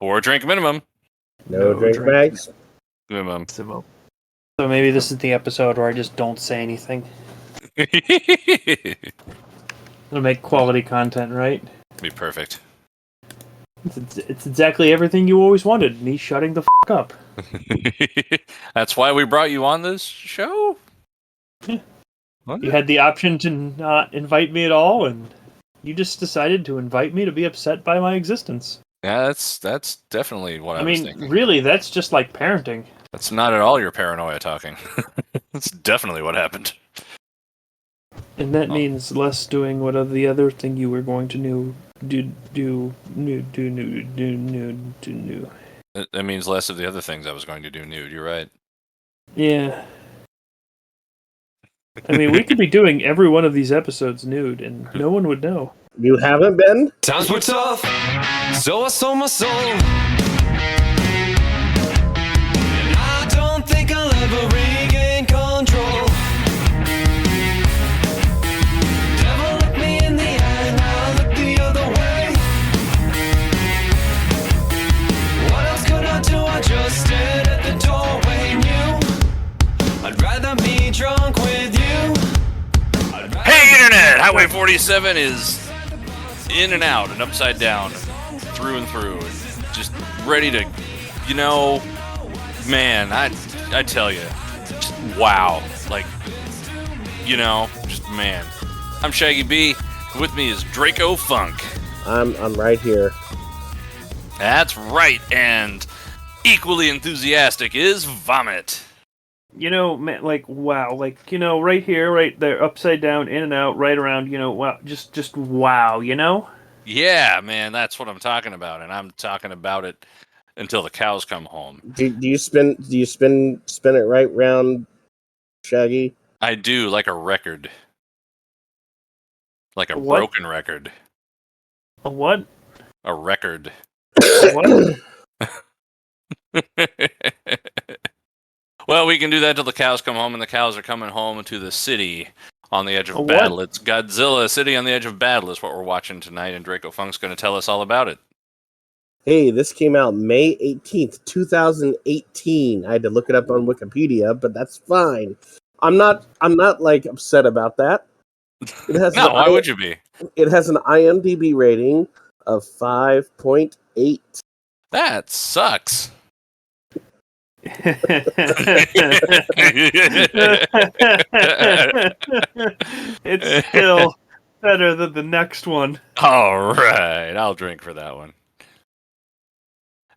4-drink minimum. No drink bags. Minimum. So maybe this is the episode where I just don't say anything. It'll make quality content, right? Be perfect. It's exactly everything you always wanted. Me shutting the f*** up. That's why we brought you on this show? You had the option to not invite me at all, and you just decided to invite me to be upset by my existence. Yeah, that's definitely what I was thinking. Really, that's just like parenting. That's not at all your paranoia talking. That's definitely what happened. And that means less doing what the other thing you were going to do. That means less of the other things I was going to do nude. You're right. Yeah. I mean, we could be doing every one of these episodes nude, and no one would know. You haven't been? Times were tough, so I sold my soul. And I don't think I'll ever regain control. Devil looked me in the eye, and I looked the other way. What else could I do? I just stared at the doorway, knew I'd rather be drunk with you. Hey, Internet! Highway 47 is in and out and upside down, through and through. Just ready to, man, I tell you, just wow. Like, just man. I'm Shaggy B. With me is Draco Funk. I'm right here. That's right, and equally enthusiastic is Vomit. Man, wow, right here, right there, upside down, in and out, right around, wow, just wow, Yeah, man, that's what I'm talking about, and I'm talking about it until the cows come home. Do you spin it right round, Shaggy? I do, like a record. Like a What? broken record. A what? A record. What? Well, we can do that till the cows come home, and the cows are coming home to the city on the edge of A what? battle. It's Godzilla, City on the Edge of Battle is what we're watching tonight, and Draco Funk's going to tell us all about it. Hey, this came out May 18th, 2018. I had to look it up on Wikipedia, but that's fine. I'm not upset about that. It has No, why would you be? It has an IMDb rating of 5.8. That sucks. It's still better than the next one. All right, I'll drink for that one.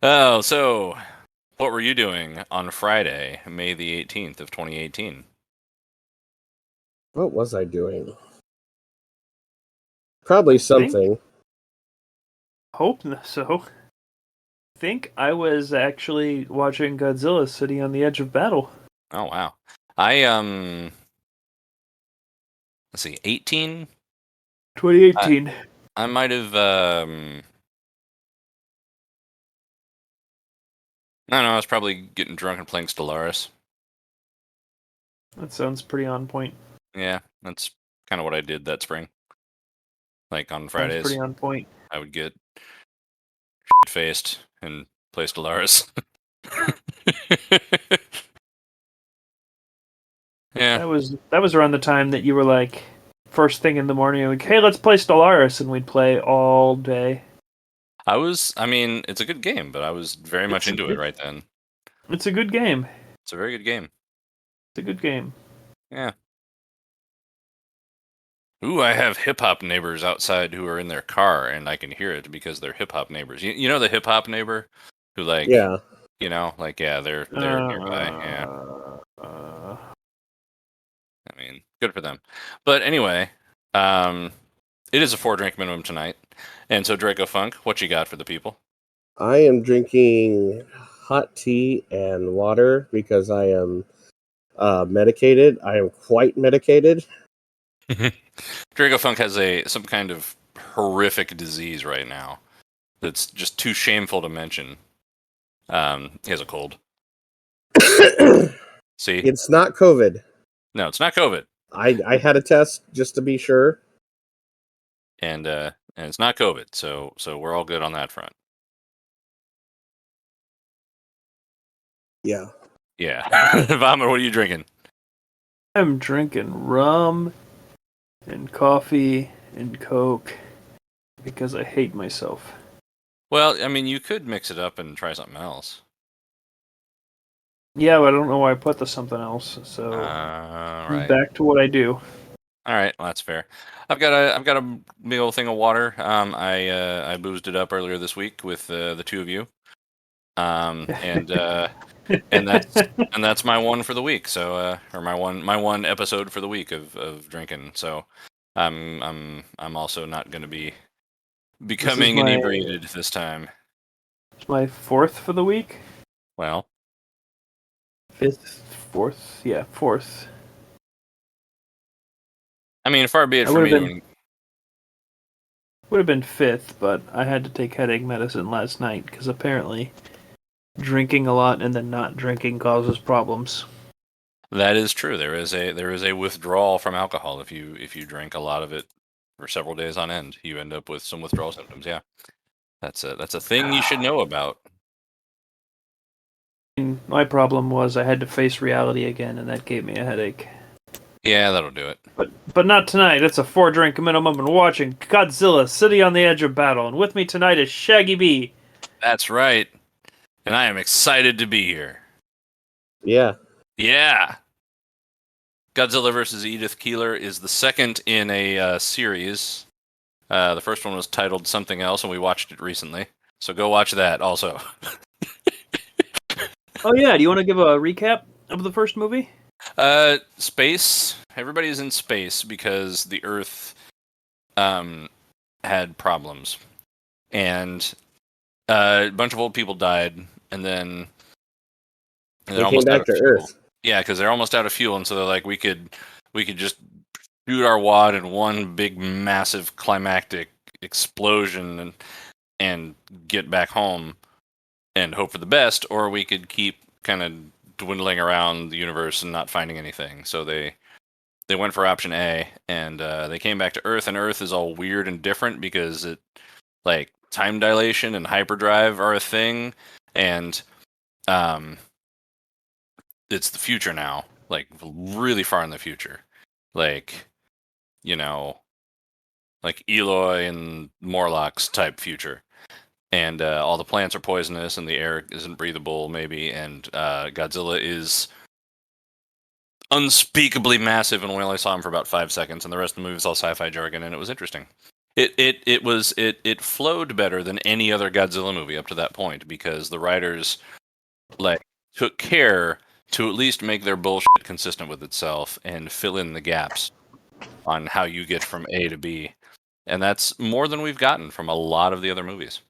Oh, so what were you doing on Friday, May the 18th of 2018? What was I doing? Probably something. Hope so. I think I was actually watching Godzilla City on the Edge of Battle. Oh, wow. I, let's see, 18? 2018. I might have, I don't know, I was probably getting drunk and playing Stellaris. That sounds pretty on point. Yeah, that's kind of what I did that spring. Like on Sounds Fridays, pretty on point. I would get faced and play Stellaris. Yeah. That was around the time that you were like, first thing in the morning, like, hey, let's play Stellaris, and we'd play all day. I mean, it's a good game, but I was very much into it right then. It's a good game. It's a very good game. It's a good game. Yeah. Ooh, I have hip-hop neighbors outside who are in their car, and I can hear it because they're hip-hop neighbors. You know the hip-hop neighbor who, like, Yeah. They're nearby, yeah. I mean, good for them. But anyway, it is a 4-drink minimum tonight. And so, Draco Funk, what you got for the people? I am drinking hot tea and water because I am medicated. I am quite medicated. Draco Funk has some kind of horrific disease right now that's just too shameful to mention. He has a cold. See? It's not COVID. No, it's not COVID. I had a test just to be sure. And it's not COVID, so we're all good on that front. Yeah. Yeah. Vomit, what are you drinking? I'm drinking rum and coffee and Coke because I hate myself. Well, I mean, you could mix it up and try something else. Yeah, but I don't know why I put the something else. So Right. back to what I do. All right, well, that's fair. I've got a big old thing of water. I boozed it up earlier this week with the two of you. And that's my one for the week. So or my one episode for the week of drinking. So I'm also not going to be becoming my- inebriated this time. It's my fourth for the week. Well, Fourth. I mean, far be it I for would've me to been- Would have been fifth, but I had to take headache medicine last night because apparently drinking a lot and then not drinking causes problems. That is true. There is a withdrawal from alcohol if you drink a lot of it for several days on end. You end up with some withdrawal symptoms. Yeah, that's a thing you should know about. And my problem was I had to face reality again, and that gave me a headache. Yeah, that'll do it. But not tonight. It's a 4-drink minimum and watching Godzilla, City on the Edge of Battle. And with me tonight is Shaggy B. That's right. And I am excited to be here. Yeah. Yeah. Godzilla vs. Edith Keeler is the second in a series. The first one was titled something else, and we watched it recently. So go watch that also. Oh yeah, do you want to give a recap of the first movie? Space. Everybody's in space because the Earth had problems. And a bunch of old people died, and then They came back to Earth. Yeah, because they're almost out of fuel, and so they're like, we could just shoot our wad in one big, massive, climactic explosion and get back home and hope for the best, or we could keep kind of dwindling around the universe and not finding anything. So they went for option A, and they came back to Earth, and Earth is all weird and different because it, like, time dilation and hyperdrive are a thing, and it's the future now, like really far in the future, like, you know, like Eloy and Morlocks type future, and all the plants are poisonous and the air isn't breathable maybe, and Godzilla is unspeakably massive, and we only saw him for about 5 seconds, and the rest of the movie was all sci-fi jargon, and it was interesting. It flowed better than any other Godzilla movie up to that point because the writers like took care to at least make their bullshit consistent with itself and fill in the gaps on how you get from A to B. And that's more than we've gotten from a lot of the other movies.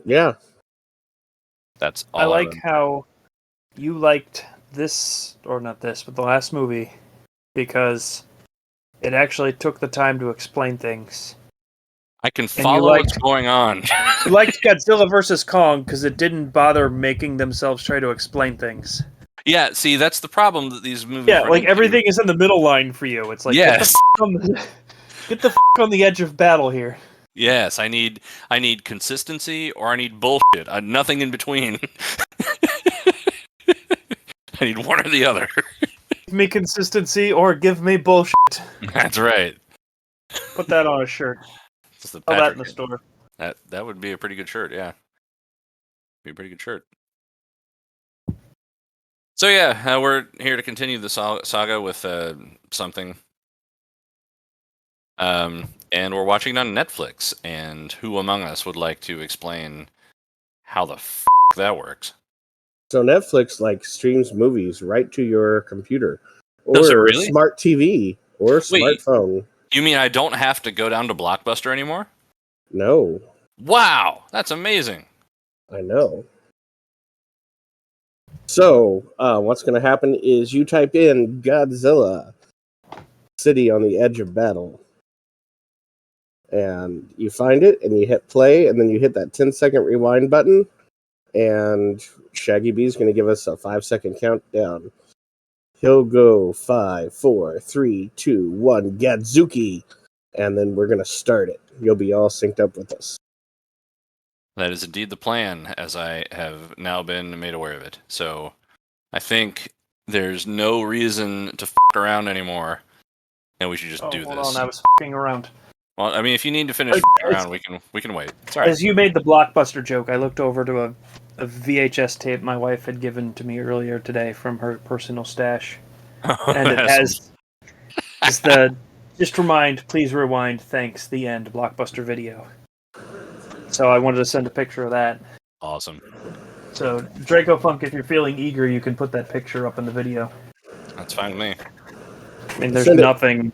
Yeah. That's all I like how you liked this, or not this, but the last movie, because it actually took the time to explain things. I can follow what's going on. You liked Godzilla vs. Kong because it didn't bother making themselves try to explain things. Yeah, see, that's the problem that these movies. Yeah, like everything is in the middle line for you. It's like, yes, get the f on the edge of battle here. Yes, I need consistency or I need bullshit. Nothing in between. I need one or the other. Give me consistency or give me bullshit. That's right. Put that on a shirt. Just the Sell that in the store. That would be a pretty good shirt, yeah. Be a pretty good shirt. So yeah, we're here to continue the saga with something. And we're watching it on Netflix. And who among us would like to explain how the f that works? So Netflix like streams movies right to your computer, Does it or really? smart TV, or smartphone. You mean I don't have to go down to Blockbuster anymore? No, Wow, that's amazing. I know. So what's going to happen is you type in Godzilla, City on the Edge of Battle, and you find it, and you hit play, and then you hit that 10-second rewind button, and Shaggy B is going to give us a 5-second countdown. He'll go 5, 4, 3, 2, 1, Gadzuki, and then we're going to start it. You'll be all synced up with us. That is indeed the plan, as I have now been made aware of it. So I think there's no reason to around anymore, and we should just do hold this. on, I was f***ing around. Well, I mean, if you need to finish around, we can wait. It's all right. As you made the Blockbuster joke, I looked over to a VHS tape my wife had given to me earlier today from her personal stash, and it has just remind, please rewind, thanks, the end, Blockbuster video. So I wanted to send a picture of that. Awesome. So Draco Funk, if you're feeling eager, you can put that picture up in the video. That's fine with me. I mean, there's nothing.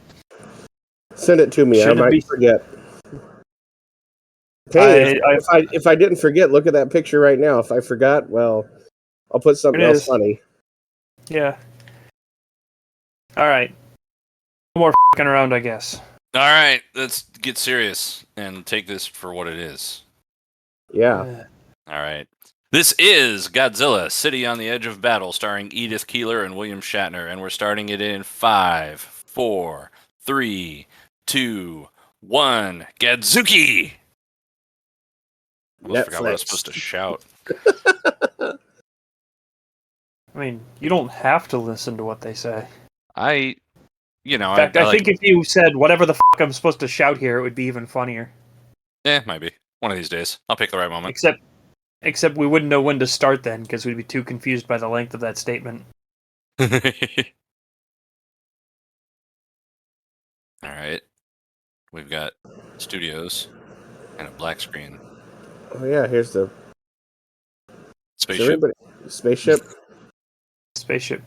Send it to me. I might forget. Hey, if I didn't forget, look at that picture right now. If I forgot, well, I'll put something else funny. Yeah. All right. No more f***ing around, I guess. All right, let's get serious and take this for what it is. Yeah. All right. This is Godzilla, City on the Edge of Battle, starring Edith Keeler and William Shatner, and we're starting it in 5, 4, 3, 2, 1. Gadzuki! I almost forgot what I was supposed to shout. I mean, you don't have to listen to what they say. In fact, I think if you said whatever the fuck I'm supposed to shout here, it would be even funnier. Might be. One of these days. I'll pick the right moment. Except we wouldn't know when to start then, because we'd be too confused by the length of that statement. All right. We've got studios and a black screen. Oh yeah, here's the spaceship. Spaceship. Spaceship.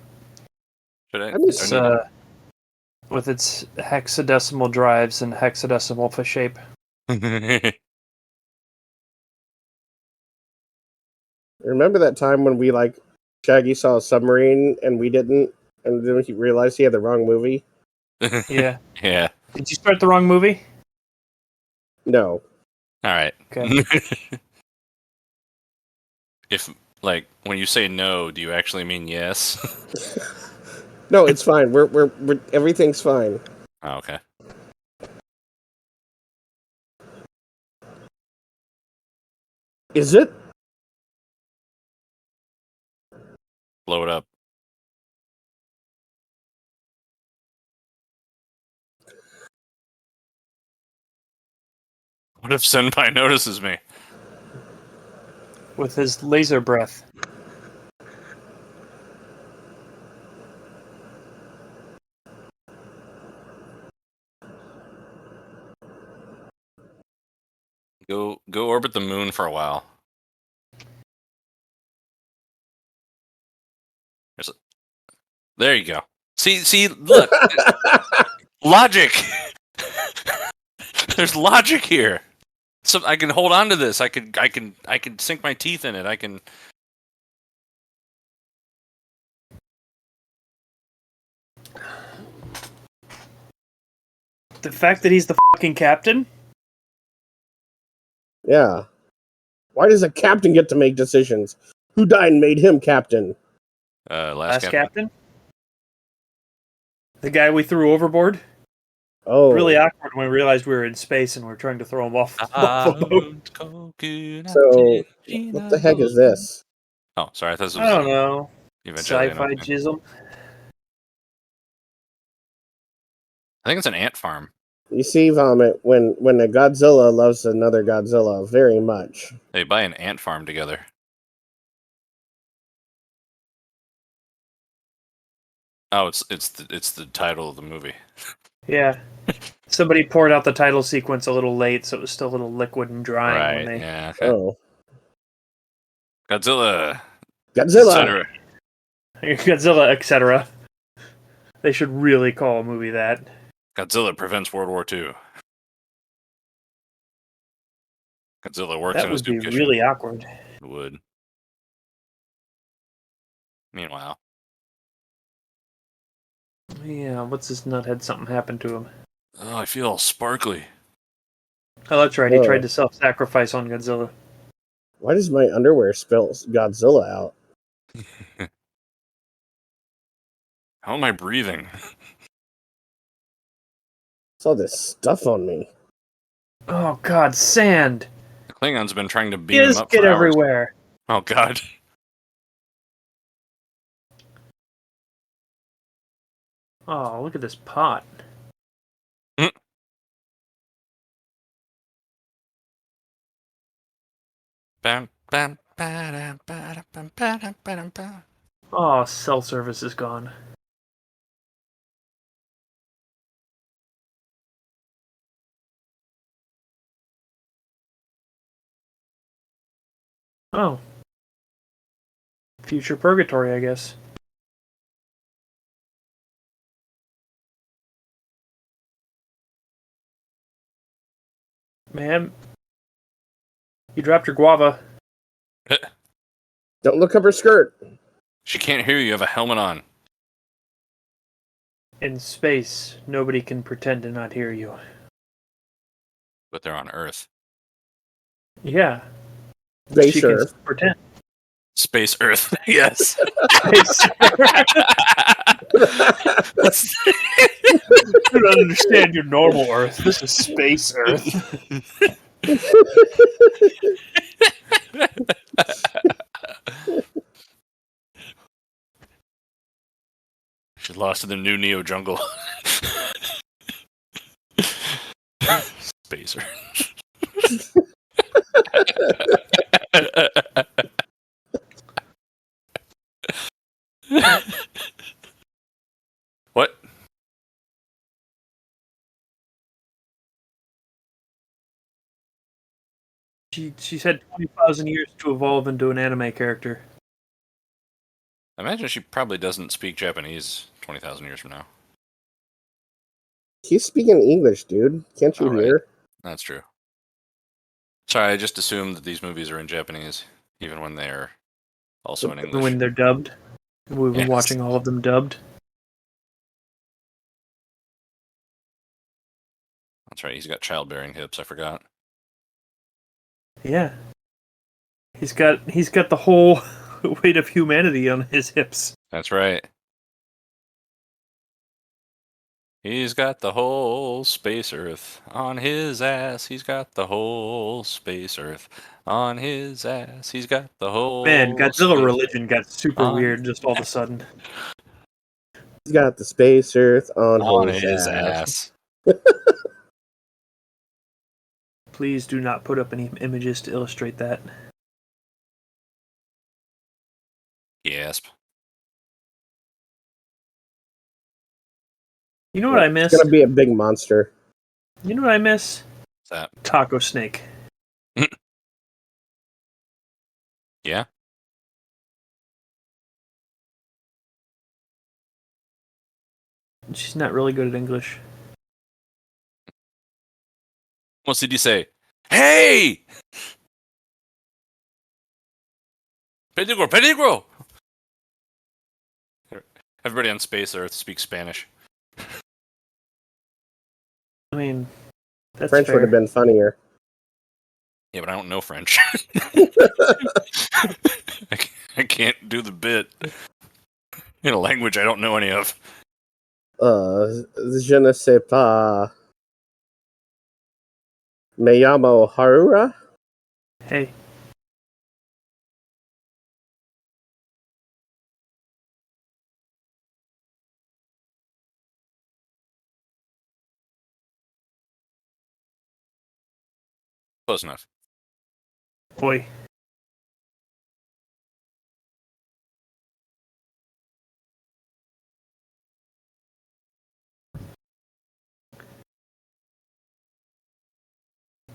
Should I? It's, with its hexadecimal drives and hexadecimal for shape. Remember that time when we Shaggy saw a submarine and we didn't, and then he realized he had the wrong movie? Yeah. Yeah. Did you start the wrong movie? No. All right. Okay. If when you say no, do you actually mean yes? No, it's fine. We're everything's fine. Oh, okay. Is it? Blow it up. What if Senpai notices me? With his laser breath. Go orbit the moon for a while. There you go. See, look. Logic. There's logic here. So I can hold on to this. I can sink my teeth in it. I can. The fact that he's the fucking captain? Yeah. Why does a captain get to make decisions? Who died and made him captain? Last captain? The guy we threw overboard? Oh. Really awkward when we realized we were in space and we are trying to throw him off the boat. So, what the heck is this? Oh, sorry. I thought this was I don't know. Sci-fi jism. I think it's an ant farm. You see, Vomit, when a Godzilla loves another Godzilla very much. They buy an ant farm together. Oh, it's the title of the movie. Yeah. Somebody poured out the title sequence a little late, so it was still a little liquid and drying. Right, when they... yeah. Okay. Oh. Godzilla, etc. They should really call a movie that. Godzilla prevents World War II. Godzilla works in a soup kitchen. That would be really awkward. It would. Meanwhile. Yeah, what's this nuthead? Something happened to him. Oh, I feel all sparkly. Oh, that's right. He tried to self-sacrifice on Godzilla. Why does my underwear spell Godzilla out? How am I breathing? It's all this stuff on me. Oh, God, sand! Klingons have been trying to beam him Just up get for hours. everywhere. Oh God. Oh, look at this pot. Bam, bam, ba-dam, ba-dam, bam, ba-dam, ba-dam, ba. Oh, cell service is gone. Oh. Future purgatory, I guess. Ma'am, you dropped your guava. Don't look up her skirt. She can't hear you. You have a helmet on. In space, nobody can pretend to not hear you. But they're on Earth. Yeah. They She sure. can pretend. Space Earth. Yes. Space. You don't understand your normal Earth. This is space Earth. She's lost in the new Neo jungle. Space Earth. What? She said 20,000 years to evolve into an anime character. I imagine she probably doesn't speak Japanese 20,000 years from now. He's speaking English, dude. Can't you All right. hear? That's true. Sorry, I just assumed that these movies are in Japanese, even when they're also in English. When they're dubbed. We've been Yes. watching all of them dubbed. That's right, he's got childbearing hips, I forgot. Yeah. He's got the whole weight of humanity on his hips. That's right. He's got the whole space Earth on his ass. He's got the whole space Earth on his ass. He's got the whole Man, Godzilla space religion got super on- weird just all of a sudden. He's got the space Earth on his his ass. ass. Please do not put up any images to illustrate that. Gasp. You know what I miss? It's gonna be a big monster. You know what I miss? What's that? Taco Snake. Yeah? She's not really good at English. What did he say? Hey! Peligro, peligro! Everybody on Space Earth speaks Spanish. I mean, that's French fair. would have been funnier. Yeah, but I don't know French. I can't do the bit in a language I don't know any of. Je ne sais pas. Me llamo Harura? Hey, Close enough. boy.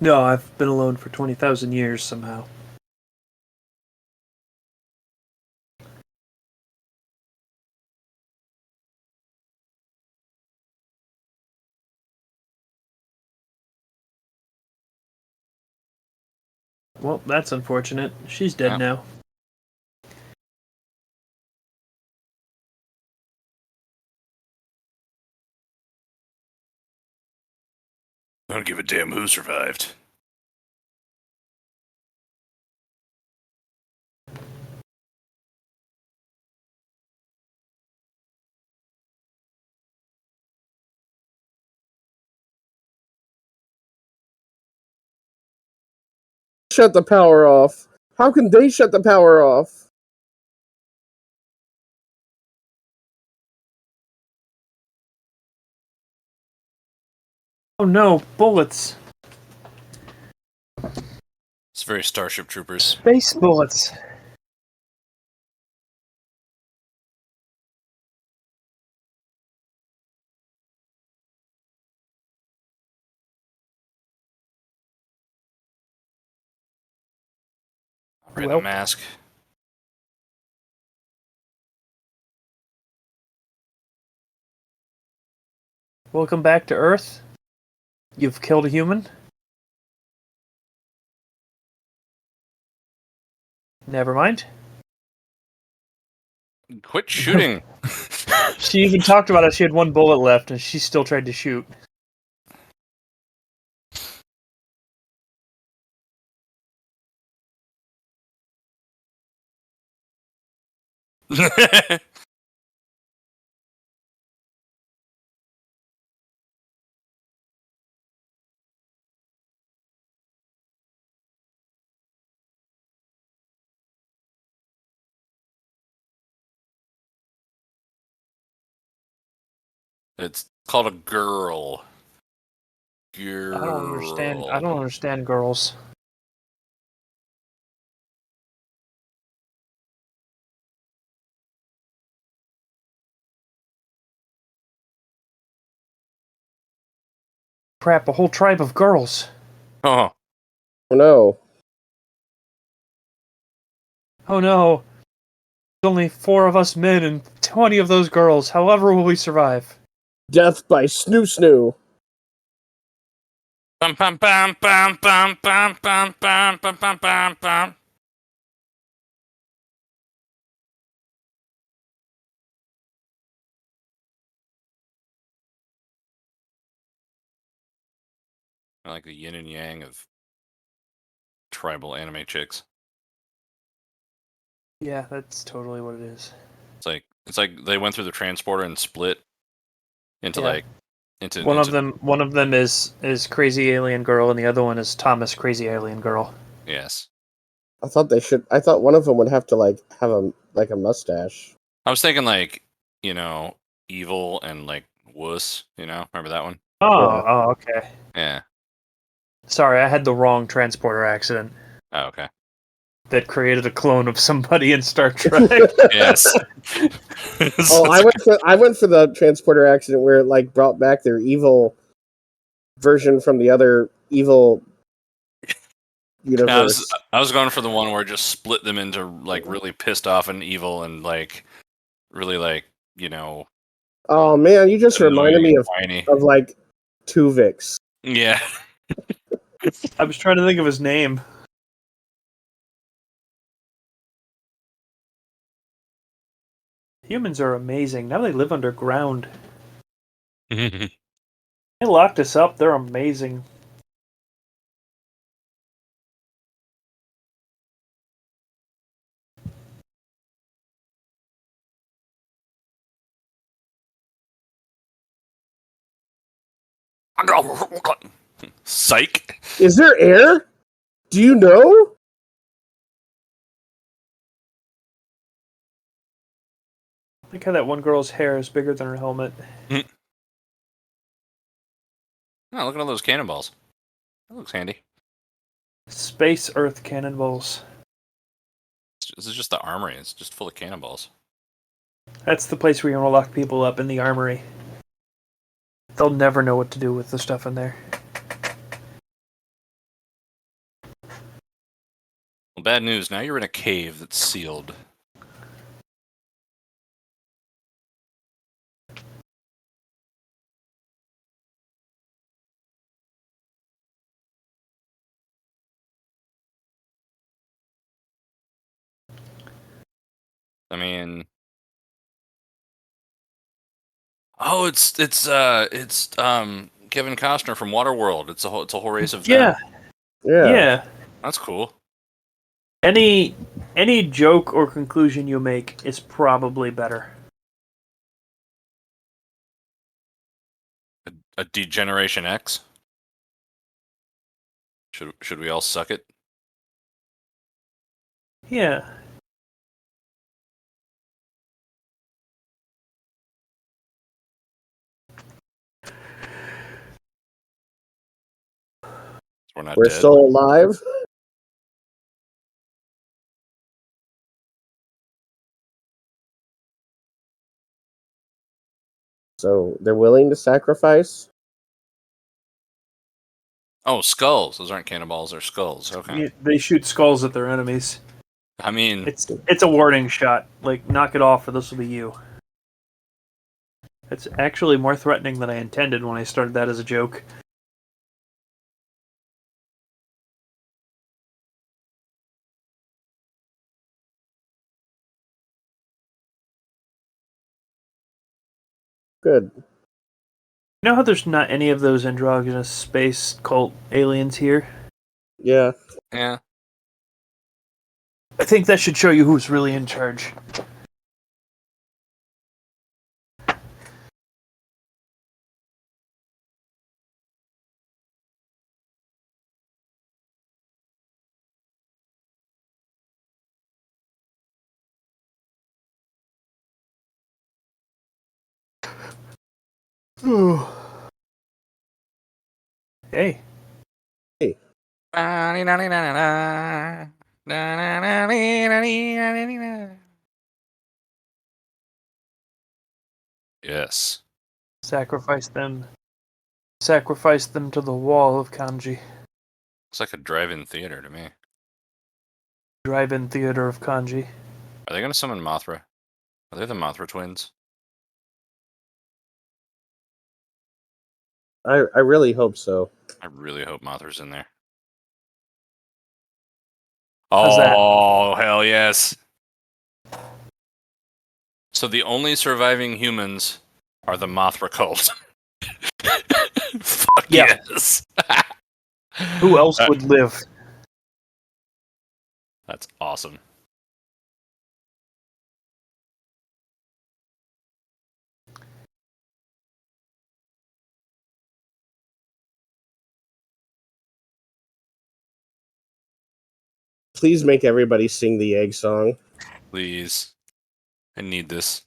No, I've been alone for 20,000 years somehow. Well, that's unfortunate. She's dead Yeah. now. I don't give a damn who survived. shut the power off? How can they shut the power off? Oh no, bullets. It's very Starship Troopers. Space bullets. Right, Well. the mask. Welcome back to Earth. You've killed a human. Never mind. Quit shooting. She even talked about it. She had one bullet left, and she still tried to shoot. It's called a girl. Girl. I don't understand. I don't understand girls. Crap! A whole tribe of girls. Oh, Oh no. Oh no! There's only 4 of us men and 20 of those girls. However, will we survive? Death by snoo snoo. Bum, bum, bum, bum, bum, bum, bum, bum, bum, bum, bum, bum. I like the yin and yang of tribal anime chicks. Yeah, that's totally what it is. It's like they went through the transporter and split into Yeah. One of them is Crazy Alien Girl, and the other one is Thomas Crazy Alien Girl. Yes. I thought one of them would have to like have a mustache. I was thinking like, evil and like wuss, remember that one? Oh, Yeah. oh, okay. Yeah. Sorry, I had the wrong transporter accident Oh, okay. that created a clone of somebody in Star Trek. Yes. Oh, I went for the transporter accident where it like brought back their evil version from the other evil universe. I was going for the one where it just split them into like really pissed off and evil and like really like, Oh man, you just reminded me of whiny. like Tuvix. Yeah. I was trying to think of his name. Humans are amazing. Now they live underground. They locked us up. They're amazing. Psych. Is there air? Do you know? Look how that one girl's hair is bigger than her helmet. Oh, look at all those cannonballs. That looks handy. Space Earth cannonballs. This is just the armory. It's just full of cannonballs. That's the place where you're gonna lock people up, in the armory. They'll never know what to do with the stuff in there. Well, bad news. Now you're in a cave that's sealed. I mean, oh, it's Kevin Costner from Waterworld. It's a whole race of them. Yeah. That's cool. Any joke or conclusion you make is probably better. A Degeneration X. Should we all suck it? Yeah. We're not We're dead. still alive. So they're willing to sacrifice? Oh, skulls. Those aren't cannonballs, they're skulls. Okay. They shoot skulls at their enemies. I mean, It's a warning shot. Like, knock it off or this will be you. It's actually more threatening than I intended when I started that as a joke. Good. You know how there's not any of those androgynous space cult aliens here? Yeah. yeah. I think that should show you who's really in charge. Hey. Hey. Yes. Sacrifice them. Sacrifice them to the wall of kanji. It's like a drive-in theater to me. Drive-in theater of kanji. Are they going to summon Mothra? Are they the Mothra twins? I really hope so. I really hope Mothra's in there. How's that? Oh, hell yes. So the only surviving humans are the Mothra cult. Fuck Yeah. yes. Who else would live? That's awesome. Please make everybody sing the egg song. Please. I need this.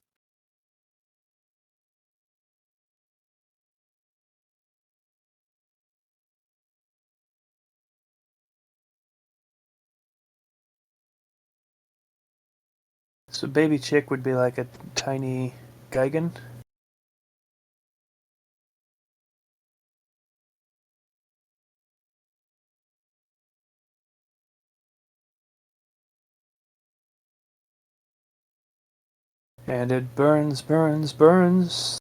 So baby chick would be like a tiny Gigan. And it burns, burns, burns.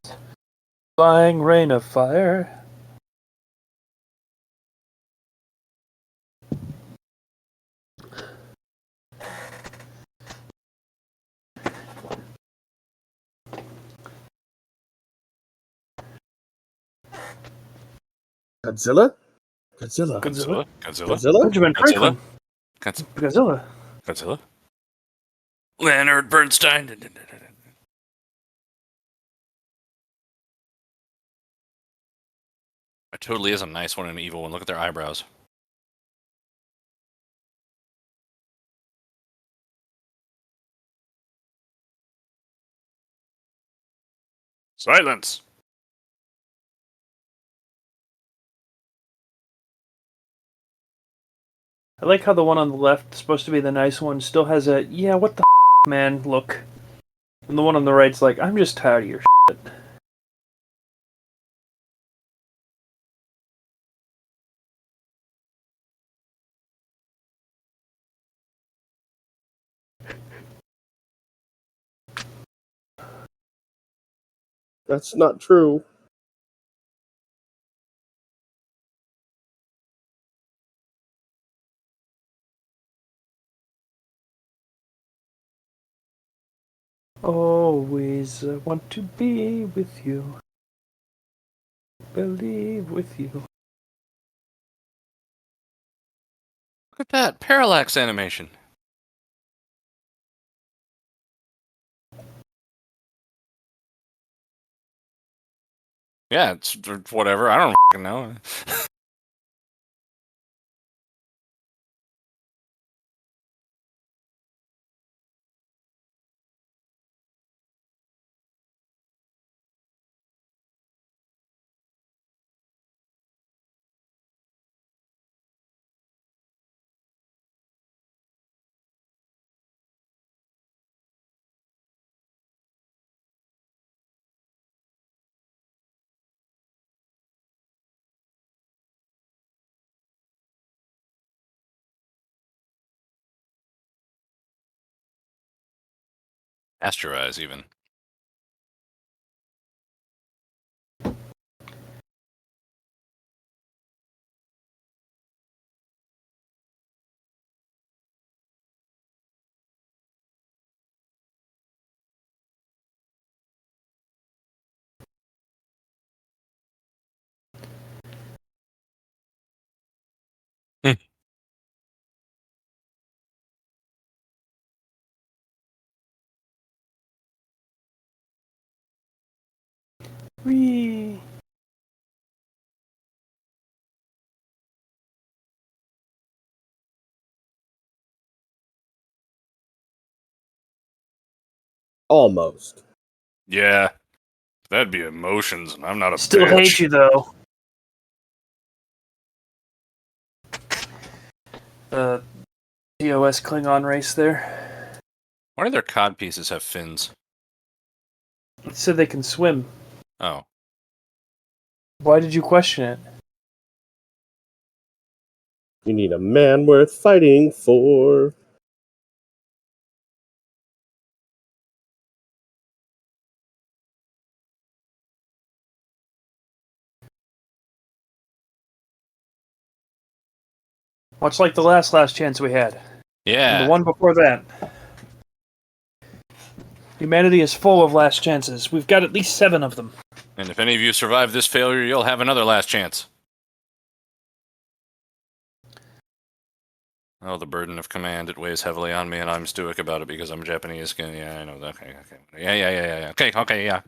Flying rain of fire. Godzilla? Godzilla. Godzilla. Godzilla? Godzilla? Benjamin Franklin. Godzilla? Godzilla. Godzilla? Leonard Bernstein. It totally is a nice one and an evil one. Look at their eyebrows. Silence. I like how the one on the left, supposed to be the nice one, still has a, yeah, what the man look. And the one on the right's like, I'm just tired of your shit. That's not true. Always want to be with you. Believe with you. Look at that parallax animation. Yeah, it's whatever. I don't fucking know. Pasteurize, even. Whee! Almost. Yeah. That'd be emotions, and I'm not a Still bitch. hate you though. TOS Klingon race there. Why do their cod pieces have fins? It said they can swim. Oh. Why did you question it? You need a man worth fighting for. Much like the last chance we had. Yeah. And the one before that. Humanity is full of last chances. We've got at least 7 of them. And if any of you survive this failure, you'll have another last chance. Oh, the burden of command. It weighs heavily on me, and I'm stoic about it because I'm Japanese. Yeah, I know that. Okay. Yeah. Okay, yeah.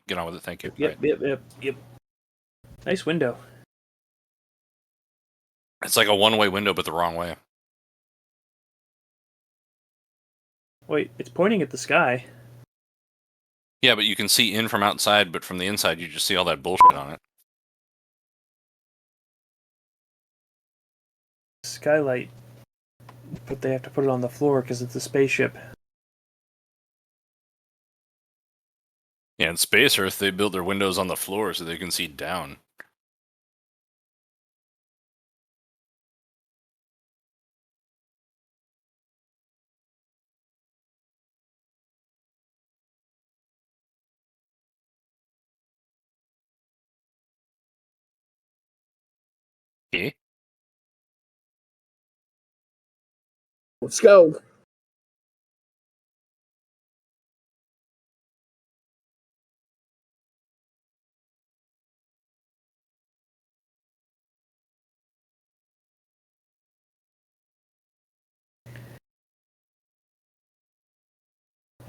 Get on with it. Thank you. Yep. Nice window. It's like a one-way window, but the wrong way. Wait, it's pointing at the sky. Yeah, but you can see in from outside, but from the inside, you just see all that bullshit on it. Skylight. But they have to put it on the floor because it's a spaceship. Yeah, in Space Earth, they build their windows on the floor so they can see down. Okay. Let's go.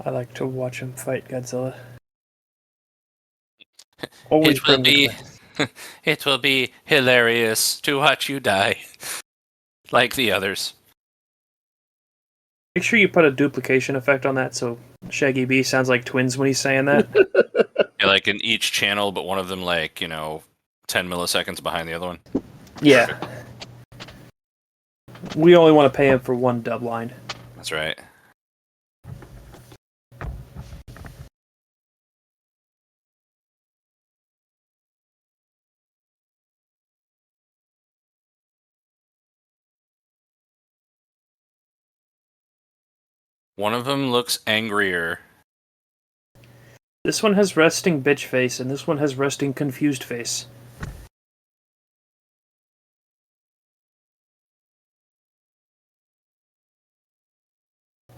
I like to watch him fight Godzilla. Always It will bring me be, it will be hilarious to watch you die, like the others. Make sure you put a duplication effect on that so Shaggy B sounds like twins when he's saying that. Yeah, like in each channel, but one of them 10 milliseconds behind the other one. Yeah. Perfect. We only want to pay him for one dub line. That's right. One of them looks angrier. This one has resting bitch face, and this one has resting confused face.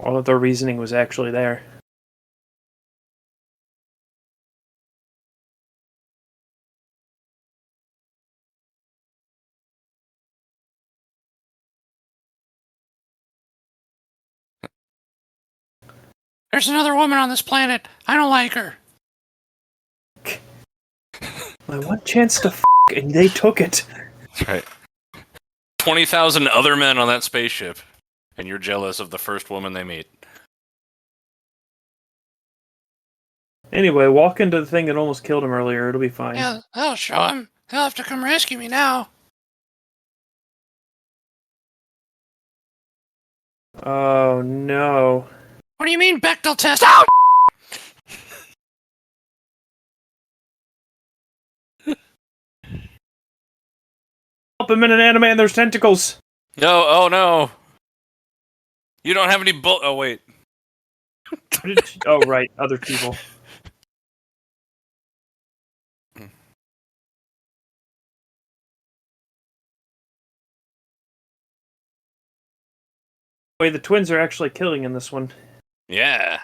All of their reasoning was actually there. There's another woman on this planet. I don't like her. My one chance to and they took it. That's right. 20,000 other men on that spaceship, and you're jealous of the first woman they meet. Anyway, walk into the thing that almost killed him earlier. It'll be fine. Yeah, I'll show him. He'll have to come rescue me now. Oh no. What do you mean, Bechdel test? Ow! Help him in an anime and there's tentacles. No, oh no. You don't have any oh wait. Oh, right, other people. Wait, the twins are actually killing in this one. Yeah.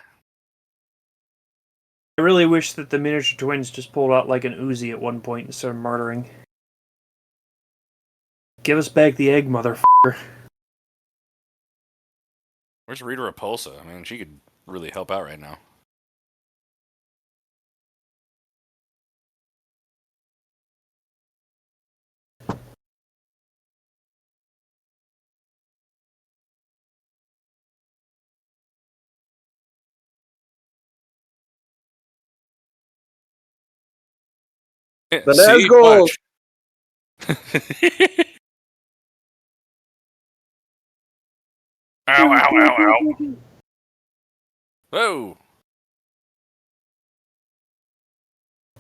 I really wish that the miniature twins just pulled out like an Uzi at one point instead of murdering. Give us back the egg, motherfucker. Where's Rita Repulsa? I mean, she could really help out right now. The See, Nazgul! watch. Ow, ow, ow, ow. Whoa.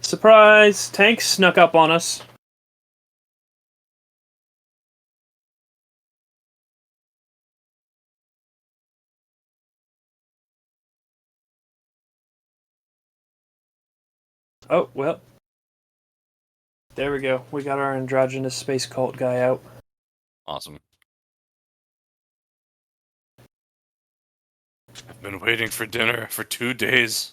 Surprise! Tank snuck up on us. Oh, well. There we go. We got our androgynous space cult guy out. Awesome. I've been waiting for dinner for 2 days.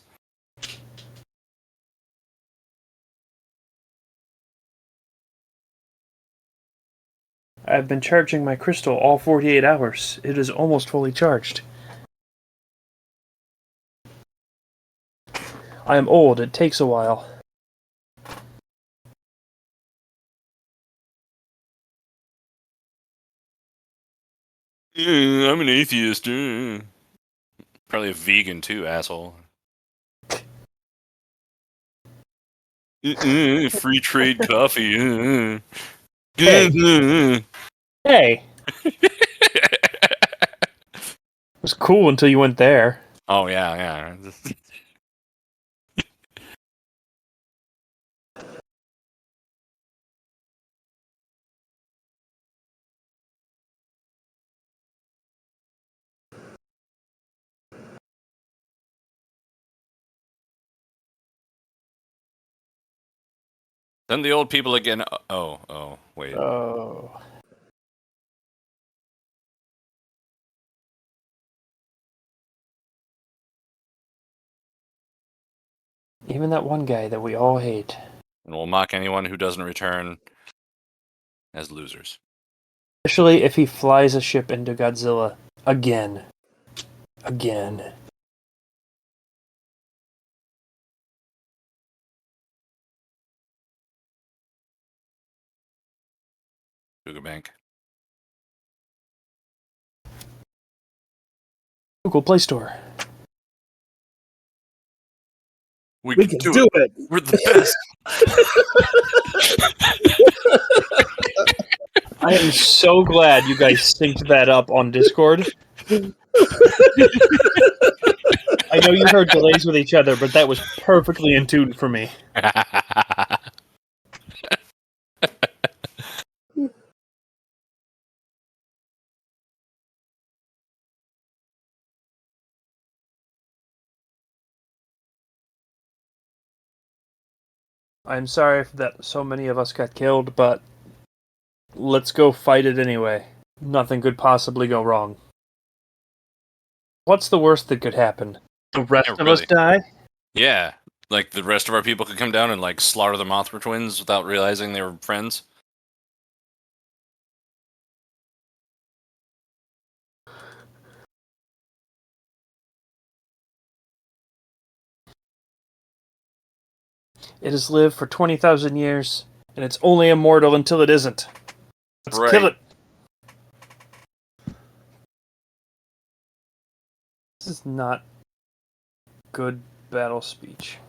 I've been charging my crystal all 48 hours. It is almost fully charged. I am old. It takes a while. I'm an atheist. Probably a vegan too, asshole. Free trade coffee. Hey. Hey! It was cool until you went there. Oh, yeah. Then the old people again. Oh, wait. Oh. Even that one guy that we all hate. And we'll mock anyone who doesn't return as losers. Especially if he flies a ship into Godzilla. Again. Again. Google Bank. Google Play Store. We We can can do do it! We're the best. I am so glad you guys synced that up on Discord. I know you heard delays with each other, but that was perfectly in tune for me. I'm sorry that so many of us got killed, but let's go fight it anyway. Nothing could possibly go wrong. What's the worst that could happen? The rest of us really. die? Yeah. Like the rest of our people could come down and like slaughter the Mothra twins without realizing they were friends. It has lived for 20,000 years, and it's only immortal until it isn't. Let's kill it. This is not good battle speech.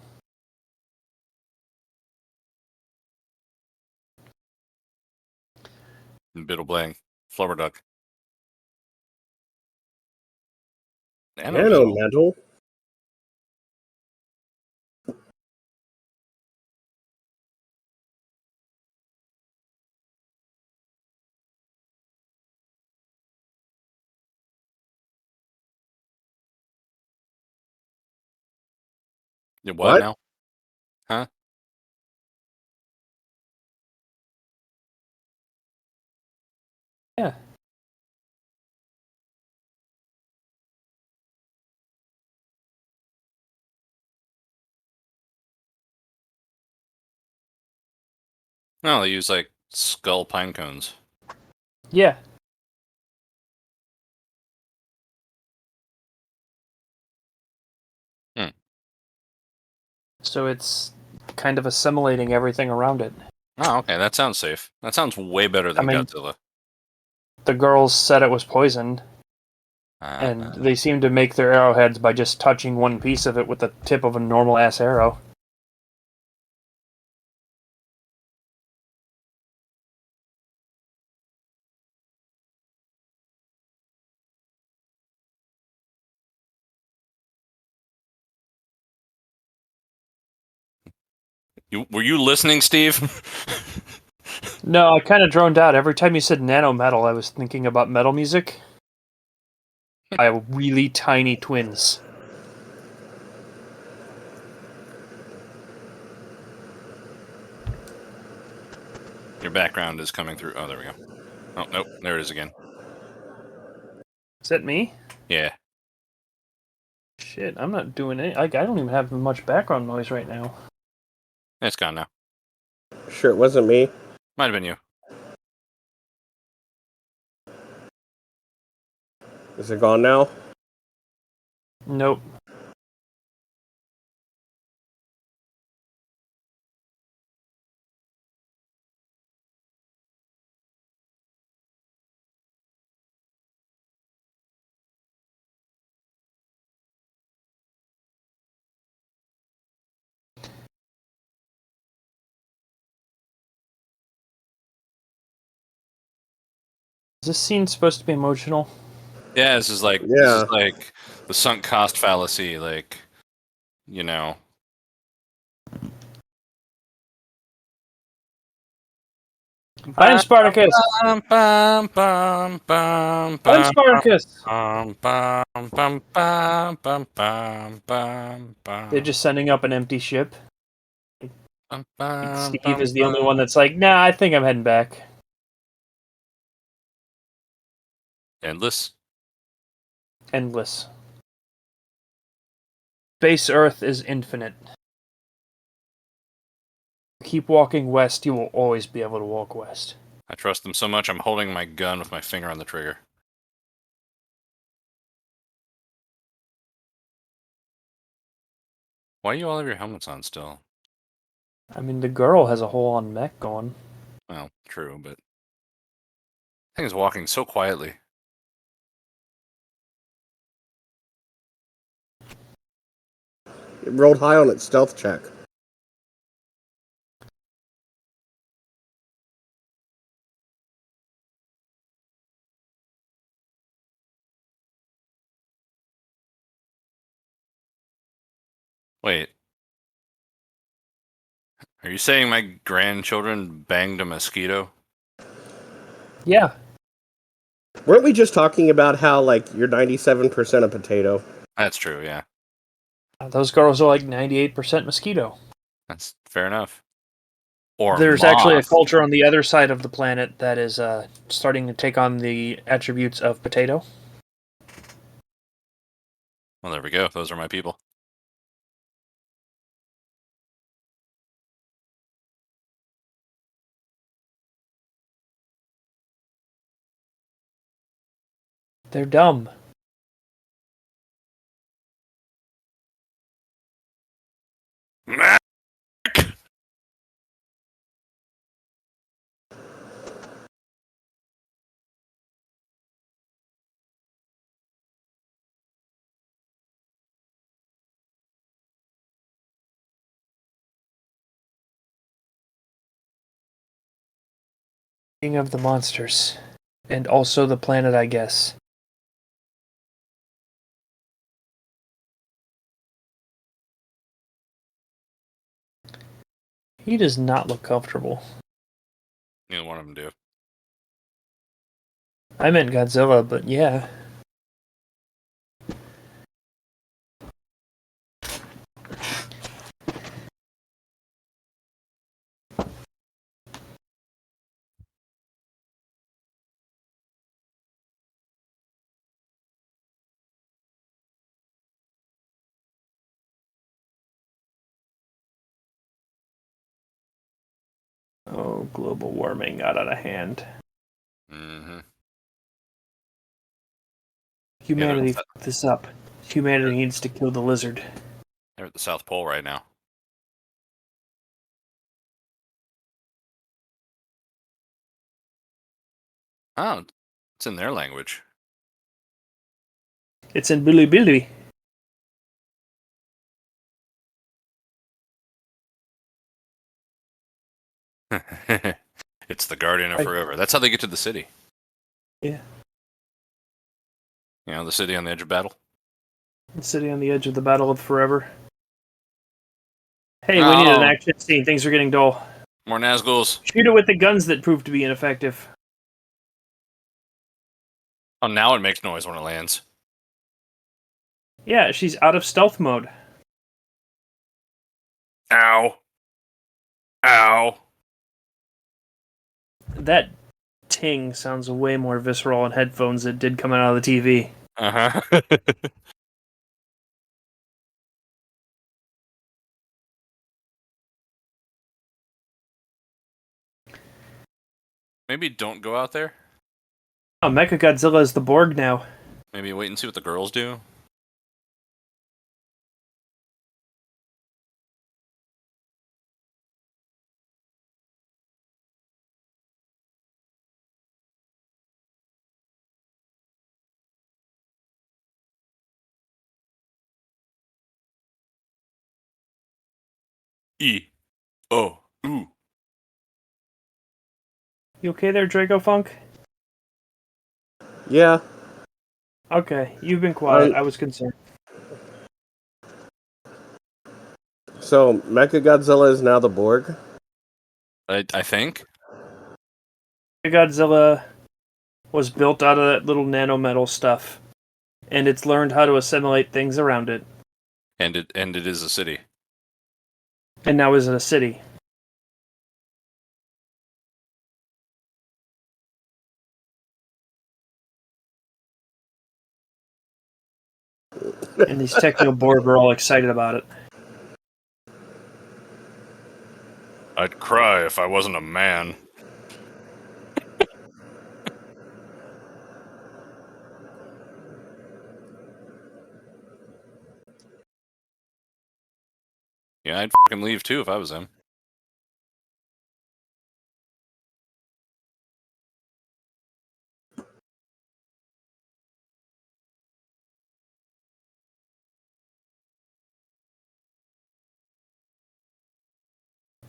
Biddle blang. Flubber duck. Nanomantle? What What? now? Huh? Yeah. No, they use like skull pine cones. Yeah. Hmm. So it's kind of assimilating everything around it. Oh, okay, that sounds safe. That sounds way better than mean- Godzilla. The girls said it was poisoned, and they seem to make their arrowheads by just touching one piece of it with the tip of a normal ass arrow. Were you listening, Steve? No, I kind of droned out. Every time you said nano metal, I was thinking about metal music. I have really tiny twins. Your background is coming through. Oh, there we go. Oh, nope. There it is again. Is that me? Yeah. Shit, I'm not doing it. I don't even have much background noise right now. It's gone now. Sure, it wasn't me. Might have been you. Is it gone now? Nope. Is this scene supposed to be emotional? Yeah, this is like the sunk cost fallacy. Like, you know. I'm Spartacus! Bum, bum, bum, bum, I'm bum, Spartacus! bum, bum, bum, bum, bum, bum, bum, bum. They're just sending up an empty ship. Bum, bum, Steve bum, is the only bum. one that's like, nah, I think I'm heading back. Endless. Endless. Space Earth is infinite. Keep walking west, you will always be able to walk west. I trust them so much. I'm holding my gun with my finger on the trigger. Why do you all have your helmets on still? I mean, the girl has a whole on mech going. Well, true, but thing is walking so quietly. It rolled high on its stealth check. Wait. Are you saying my grandchildren banged a mosquito? Yeah. Weren't we just talking about how, like, you're 97% a potato? That's true, yeah. Those girls are like 98% mosquito. That's fair enough. Or There's moth. actually a culture on the other side of the planet that is starting to take on the attributes of potato. Well, there we go. Those are my people. They're dumb. King of the monsters. And also the planet, I guess. He does not look comfortable. Neither one of them do. I meant Godzilla, but yeah. Oh, global warming got out of hand. Mm-hmm. Humanity fucked this up. Humanity needs to kill the lizard. They're at the South Pole right now. Oh, it's in their language. It's in Bilibili. It's the Guardian of Forever. That's how they get to the city. Yeah. You know, the city on the edge of battle. The city on the edge of the battle of forever. Hey, we need an action scene. Things are getting dull. More Nazguls. Shoot it with the guns that proved to be ineffective. Oh, now it makes noise when it lands. Yeah, she's out of stealth mode. Ow. Ow. That ting sounds way more visceral in headphones that did come out of the TV. Uh-huh. Maybe don't go out there. Oh, Mechagodzilla is the Borg now. Maybe wait and see what the girls do. E-O-U. You okay there, Draco Funk? Yeah. Okay, you've been quiet. I was concerned. So Mechagodzilla is now the Borg. I think. Godzilla was built out of that little nanometal stuff, and it's learned how to assimilate things around it. And it is a city. And now is in a city. And these techno Borg are all excited about it. I'd cry if I wasn't a man. Yeah, I'd fucking leave too if I was him.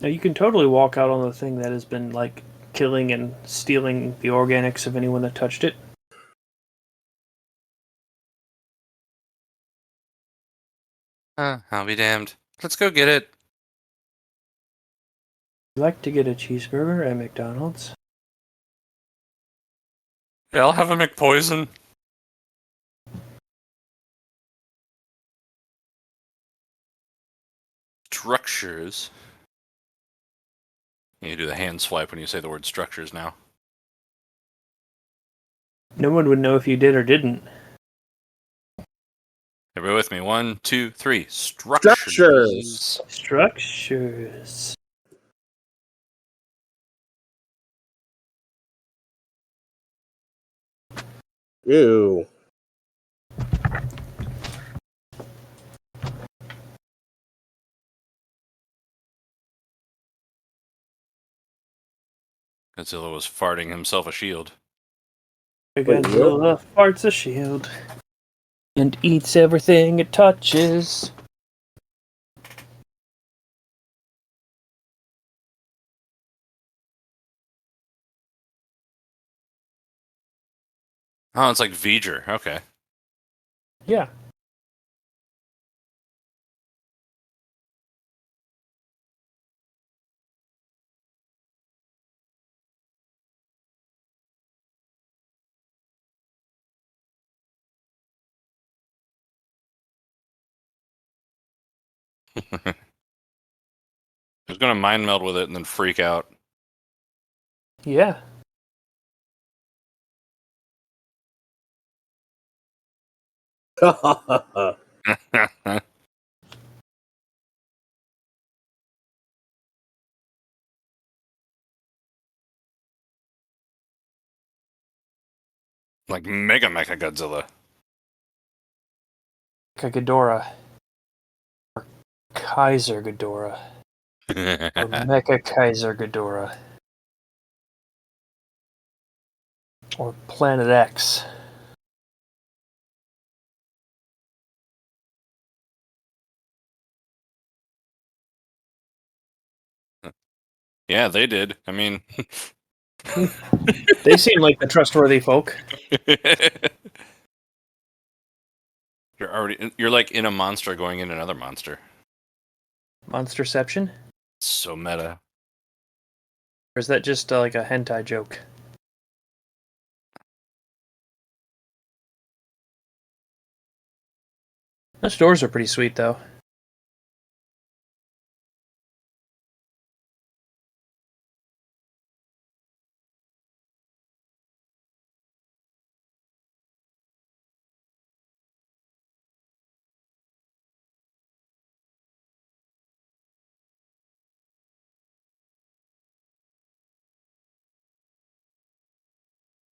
Now you can totally walk out on the thing that has been like killing and stealing the organics of anyone that touched it. I'll be damned. Let's go get it. I'd like to get a cheeseburger at McDonald's. Yeah, I'll have a McPoison. Structures. You do the hand swipe when you say the word structures now. No one would know if you did or didn't. Everybody with me. 1, 2, 3. Structures. Structures. Ew. Godzilla was farting himself a shield. Godzilla farts a shield and eats everything it touches. Oh, it's like V'ger. Okay. Yeah. He's gonna mind meld with it and then freak out. Yeah. Like Mega Mecha Godzilla. Ghidorah. Or Kaiser Ghidorah. Or Mecha Kaiser Ghidorah. Or Planet X. Yeah, they did. I mean, They seem like the trustworthy folk. you're like in a monster going in another monster. Monsterception? So meta. Or is that just like a hentai joke? Those doors are pretty sweet, though.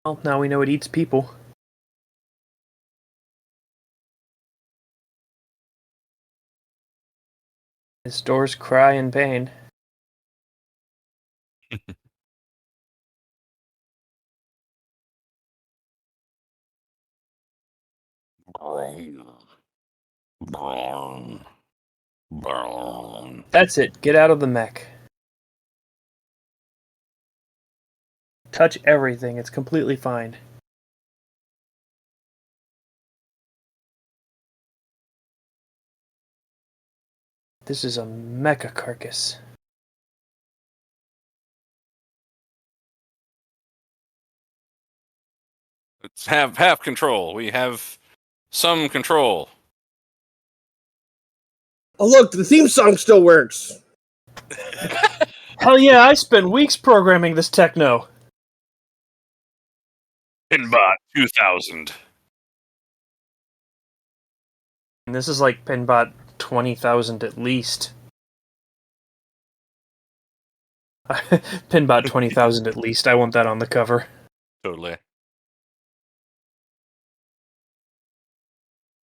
Well, now we know it eats people. Its doors cry in pain. That's it. Get out of the mech. Touch everything. It's completely fine. This is a mecha carcass. Let's have control. We have some control. Oh, look, the theme song still works. Hell yeah, I spent weeks programming this techno. Pinbot 2000. And this is like Pinbot 20,000 at least. Pinbot 20,000 at least. I want that on the cover. Totally.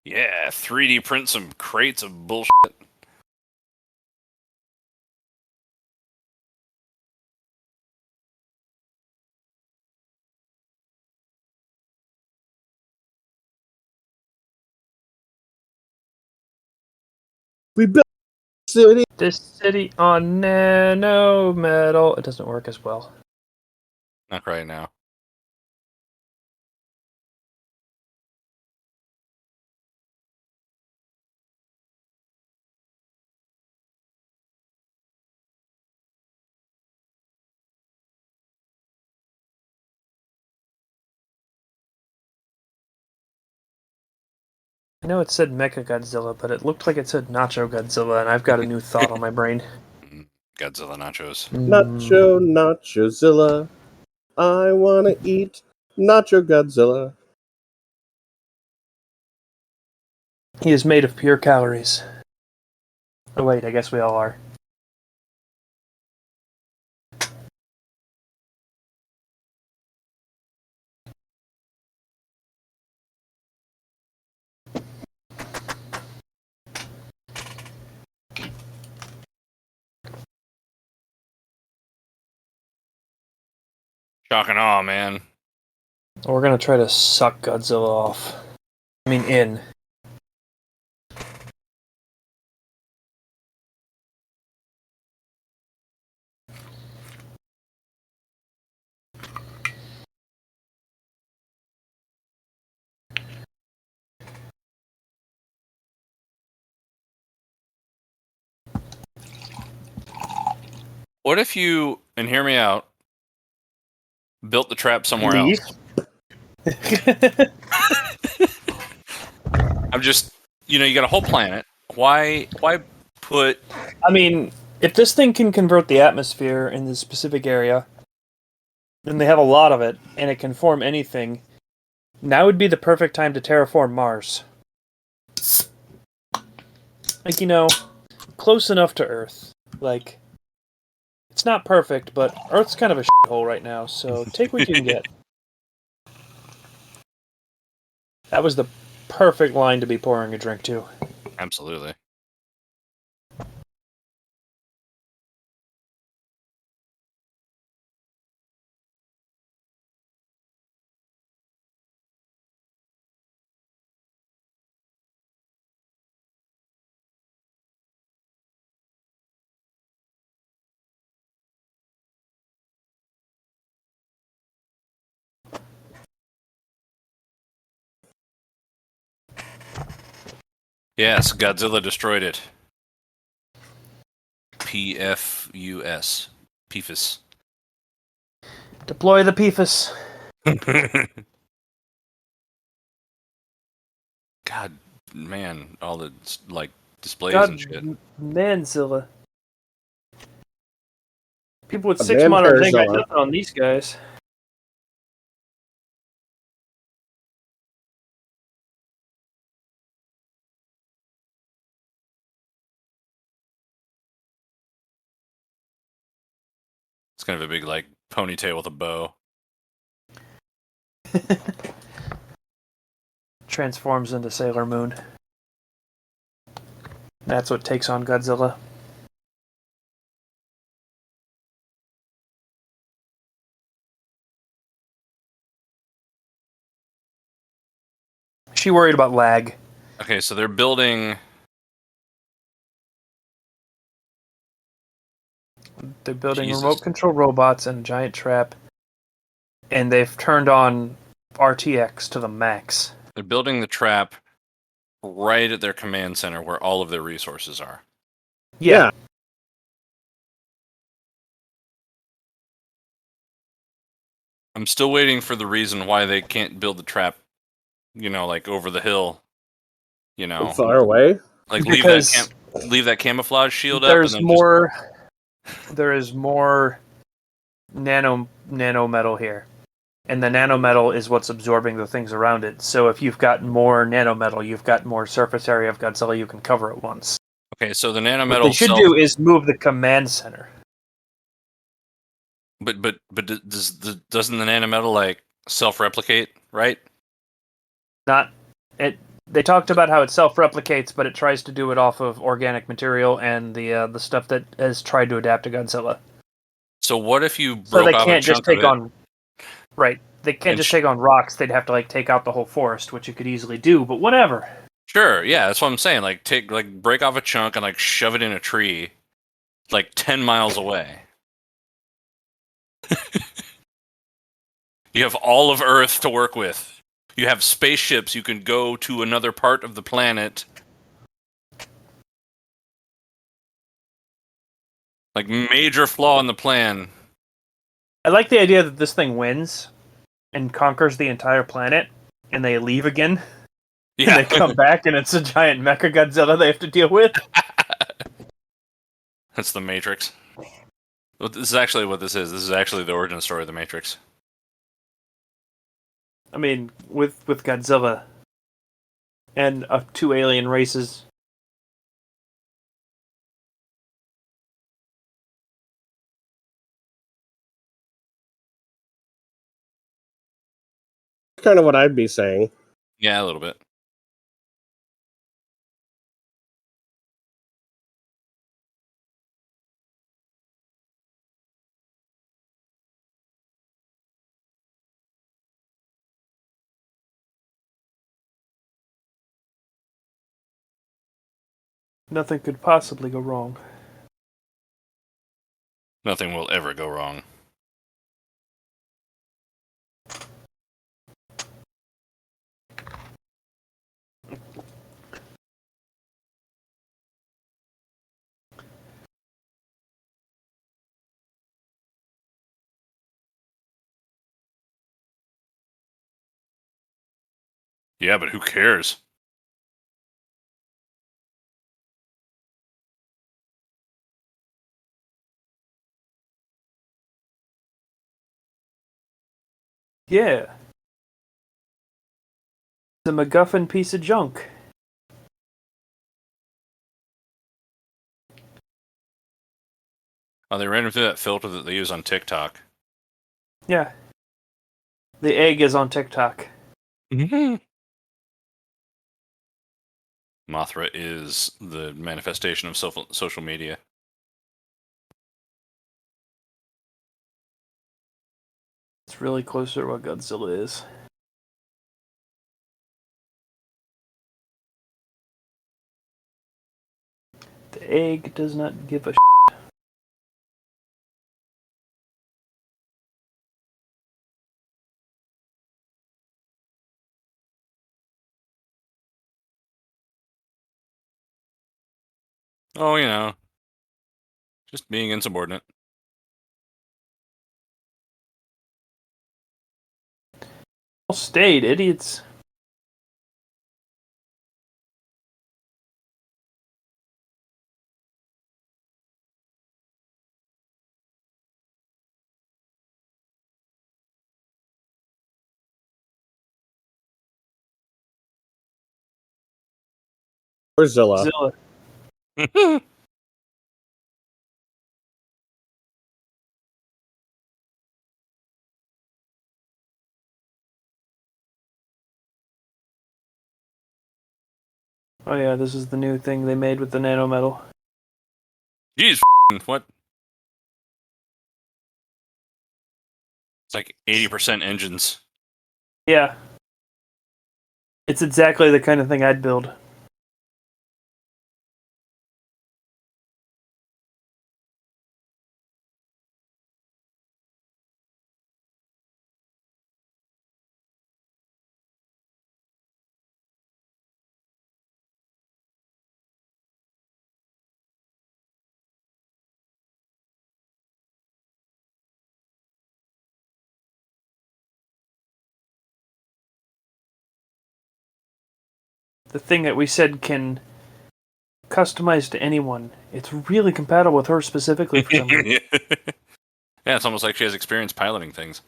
Yeah, 3D print some crates of bullshit. We built a city. This city on nano metal. It doesn't work as well. Not right now. I know it said Mecha Godzilla, but it looked like it said Nacho Godzilla, and I've got a new thought on my brain. Godzilla nachos. Nacho, Nachozilla. I wanna eat Nacho Godzilla. He is made of pure calories. Oh wait, I guess we all are. Shock and awe, man. We're gonna try to suck Godzilla off. I mean, in. What if you, and hear me out, built the trap somewhere Leave? else? I'm just, you got a whole planet. Why put... I mean, if this thing can convert the atmosphere in this specific area, then they have a lot of it, and it can form anything, now would be the perfect time to terraform Mars. Like, close enough to Earth. Like, it's not perfect, but Earth's kind of a shithole right now, so take what you can get. That was the perfect line to be pouring a drink to. Absolutely. Yes, Godzilla destroyed it. PFUS. PFUS. Deploy the PFAS. God, man, all the like displays God, and shit. Manzilla. People with A 6 monitors ain't got Mantarzilla. nothing on these guys. It's kind of a big like ponytail with a bow. Transforms into Sailor Moon. That's what takes on Godzilla. She worried about lag. Okay, so they're building. They're building Jesus. remote control robots and a giant trap. And they've turned on RTX to the max. They're building the trap right at their command center where all of their resources are. Yeah. I'm still waiting for the reason why they can't build the trap, like over the hill. Far away. Like Because leave that camouflage shield up and there's then more. There is more nano metal here, and the nano metal is what's absorbing the things around it. So if you've got more nano metal, you've got more surface area of Godzilla you can cover at once. Okay, so the What nanometal they should do is move the command center. But doesn't the nanometal like self-replicate, right? Not it. They talked about how it self-replicates, but it tries to do it off of organic material and the stuff that has tried to adapt to Godzilla. So what if you So broke they off a can't just chunk of take it? on. Right. They can't And just take on rocks. They'd have to take out the whole forest, which you could easily do. But whatever. Sure, yeah, that's what I'm saying. Like break off a chunk and like shove it in a tree, like 10 miles away. You have all of Earth to work with. You have spaceships. You can go to another part of the planet. Like major flaw in the plan. I like the idea that this thing wins and conquers the entire planet, and they leave again. Yeah, And they come back, and it's a giant Mecha Godzilla they have to deal with. That's the Matrix. Well, this is actually what this is. This is actually the origin story of the Matrix. I mean, with Godzilla and 2 alien races. Kind of what I'd be saying. Yeah, a little bit. Nothing could possibly go wrong. Nothing will ever go wrong. Yeah, but who cares? Yeah. It's a MacGuffin piece of junk. Oh, they ran through that filter that they use on TikTok. Yeah. The egg is on TikTok. Mm-hmm. Mothra is the manifestation of social media. It's really closer to what Godzilla is. The egg does not give a Oh, just being insubordinate. All stayed, idiots. Godzilla. Zilla. Oh yeah, this is the new thing they made with the nanometal. Jeez, what? It's like 80% engines. Yeah. It's exactly the kind of thing I'd build. The thing that we said can customize to anyone. It's really compatible with her specifically for some reason. Yeah, it's almost like she has experience piloting things.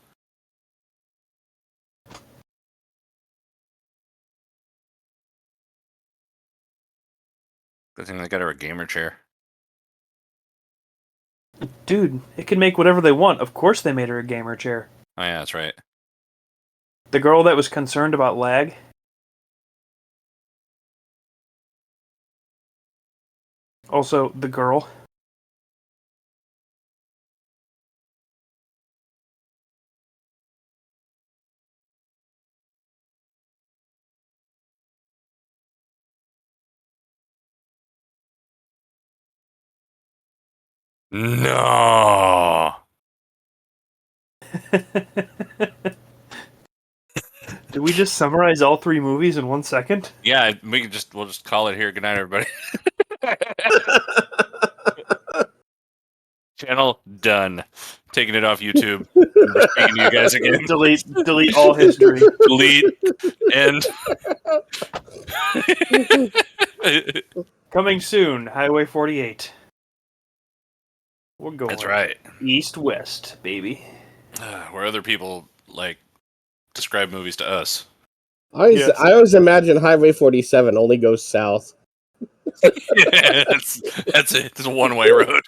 Good thing they got her a gamer chair. Dude, it can make whatever they want. Of course they made her a gamer chair. Oh yeah, that's right. The girl that was concerned about lag. Also, the girl. No. Did we just summarize all three movies in 1 second? Yeah, we'll just call it here. Good night, everybody. Channel done. Taking it off YouTube. Never speaking to you guys again. Delete all history. Delete. End. Coming soon, Highway 48. We're going. That's right. East-west, baby. Where other people describe movies to us. I always imagine Highway 47 only goes south. Yeah, that's it. It's a one-way road.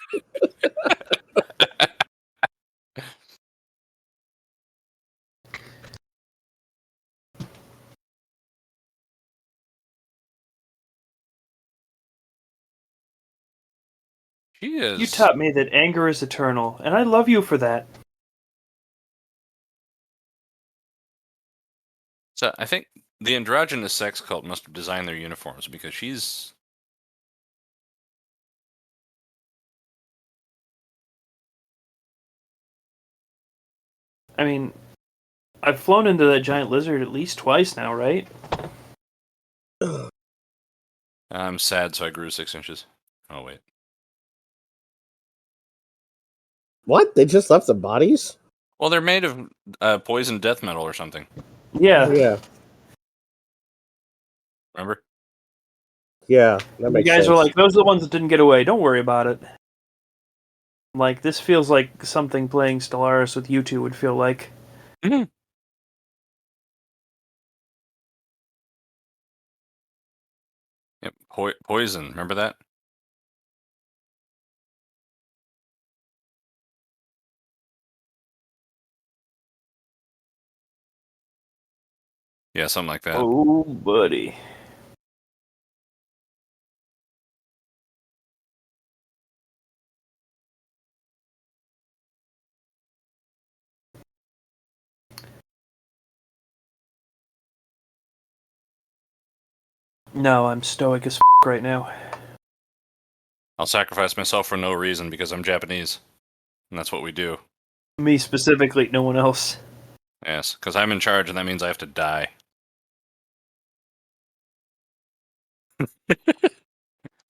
She is. You taught me that anger is eternal, and I love you for that. So I think the androgynous sex cult must have designed their uniforms because she's. I mean, I've flown into that giant lizard at least twice now, right? I'm sad, so I grew 6 inches. Oh wait. What? They just left the bodies? Well, they're made of poison death metal or something. Yeah. Oh, yeah. Remember? Yeah, that You makes guys sense. were like, those are the ones that didn't get away. Don't worry about it. Like, this feels like something playing Stellaris with you two would feel like. Mm-hmm. Yep. Poison. Remember that? Yeah, something like that. Oh, buddy. No, I'm stoic as right now. I'll sacrifice myself for no reason because I'm Japanese. And that's what we do. Me specifically, no one else. Yes, because I'm in charge and that means I have to die.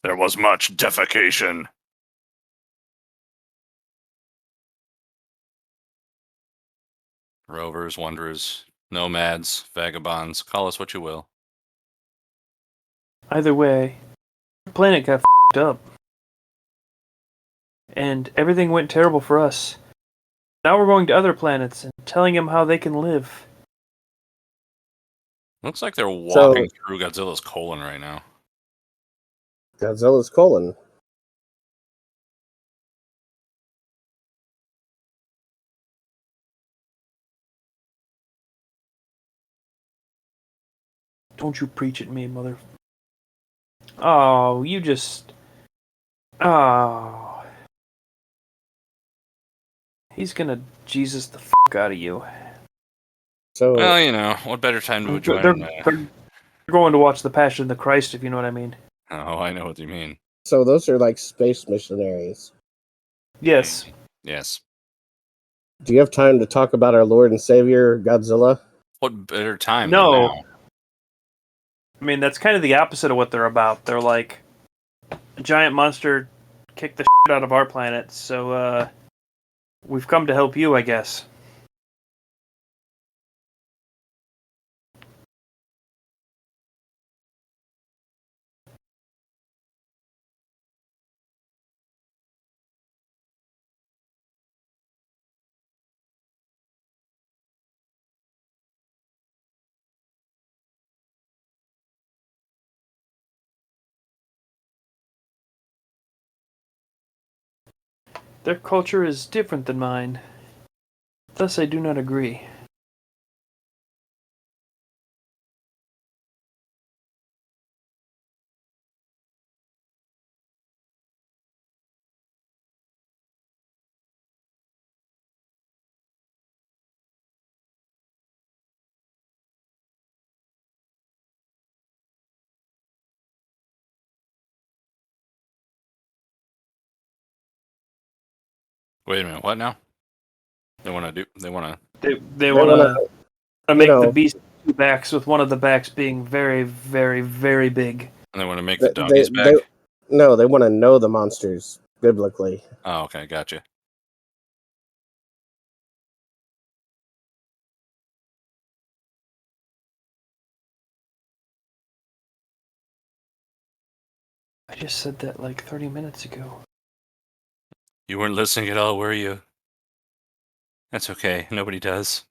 There was much defecation. Rovers, wanderers, nomads, vagabonds, call us what you will. Either way, the planet got up. And everything went terrible for us. Now we're going to other planets and telling them how they can live. Looks like they're walking So- through Godzilla's colon right now. Godzilla's colon. Don't you preach at me, mother. Oh, you just. Oh. He's gonna Jesus the out of you. So Well, you know, what better time to join? They're going to watch The Passion of the Christ, if you know what I mean. Oh, I know what you mean. so those are like space missionaries. Yes. Yes. Do you have time to talk about our Lord and Savior, Godzilla? What better time No. than now? I mean, that's kind of the opposite of what they're about. They're like, a giant monster kicked the shit out of our planet, so, we've come to help you, I guess. Their culture is different than mine. Thus, I do not agree. Wait a minute. What now? They want to. They They want wanna- to make know- the beast two backs, with one of the backs being very, very, very big. And they want to make They- the donkeys they- back. No, they want to know the monsters biblically. Oh, okay, gotcha. I just said that like 30 minutes ago. You weren't listening at all, were you? That's okay. Nobody does.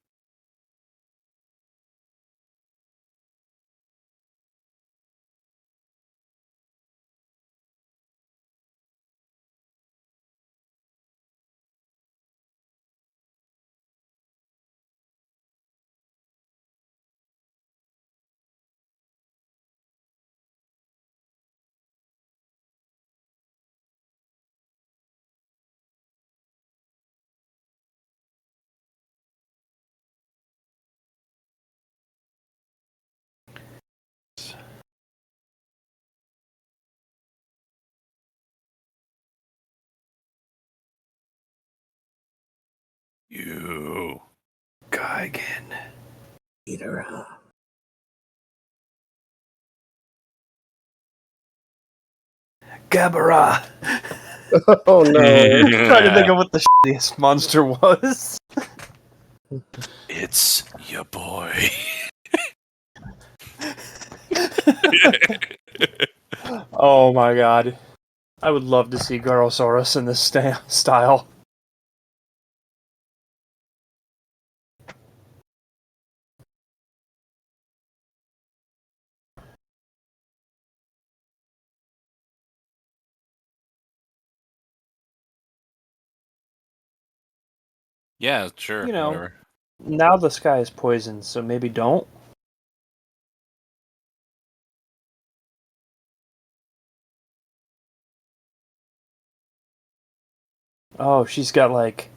You. Geigen. Gabara. Oh no! Trying to think of what the shittiest monster was. It's your boy. Oh my god. I would love to see Garosaurus in this style. Yeah, sure. You know. Whatever. Now the sky is poisoned, so maybe don't. Oh, she's got like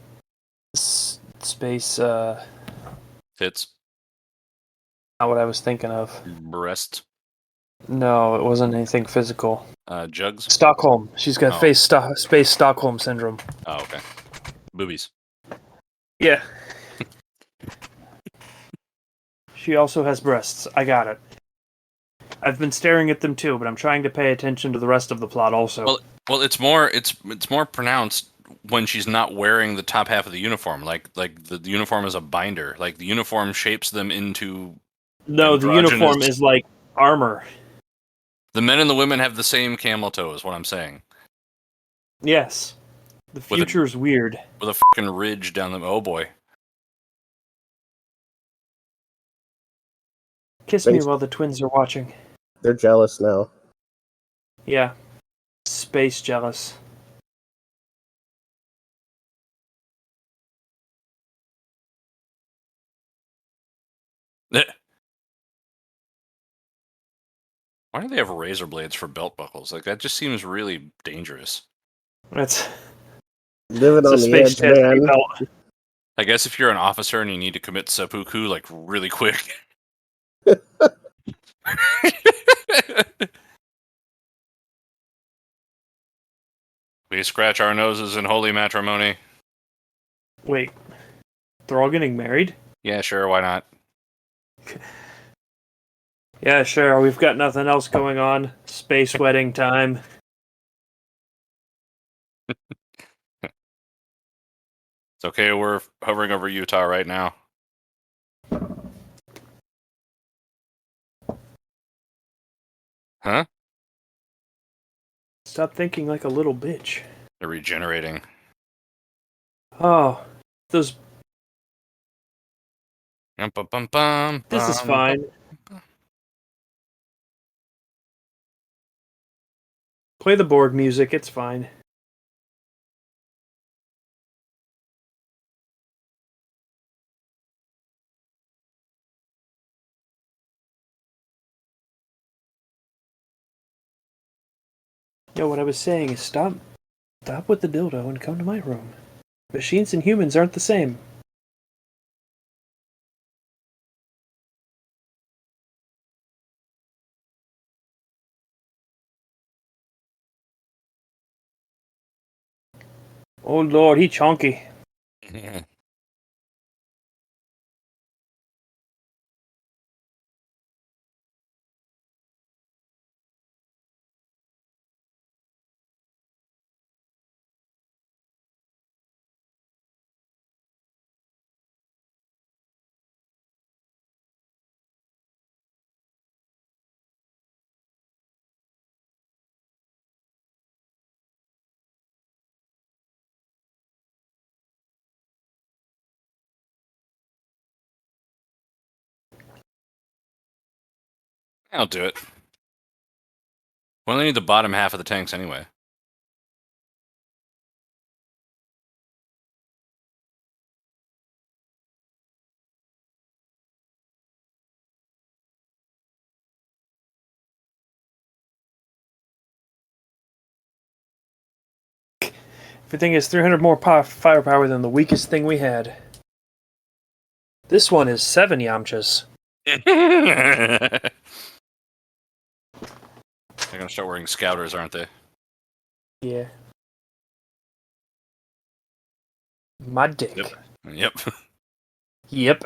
space. Tits. Not what I was thinking of. Breast. No, it wasn't anything physical. Jugs? Stockholm. She's got Oh. space Stockholm syndrome. Oh, okay. Boobies. Yeah. She also has breasts. I got it. I've been staring at them too, but I'm trying to pay attention to the rest of the plot also. Well, it's more pronounced when she's not wearing the top half of the uniform. Like the uniform is a binder. Like the uniform shapes them into. No, the uniform is like armor. The men and the women have the same camel toe, is what I'm saying. Yes. The future's weird. With a fucking ridge down the. Oh boy. Kiss me while the twins are watching. They're jealous now. Yeah. Space jealous. Why do they have razor blades for belt buckles? Like that just seems really dangerous. That's living on the edge, man. Belt. I guess if you're an officer and you need to commit seppuku like really quick. We scratch our noses in holy matrimony. Wait, they're all getting married? Yeah, sure, why not? Yeah, sure, we've got nothing else going on. Space wedding time. It's okay, we're hovering over Utah right now. Huh? Stop thinking like a little bitch. They're regenerating. Oh, those... This is fine. Play the Borg music, it's fine. Yo, what I was saying is stop with the dildo and come to my room. Machines and humans aren't the same. Oh lord, he chonky. I'll do it. We only need the bottom half of the tanks anyway. Everything is 300 more firepower than the weakest thing we had. This one is 7 Yamchas. They're gonna start wearing scouters, aren't they? Yeah. My dick. Yep. Yep.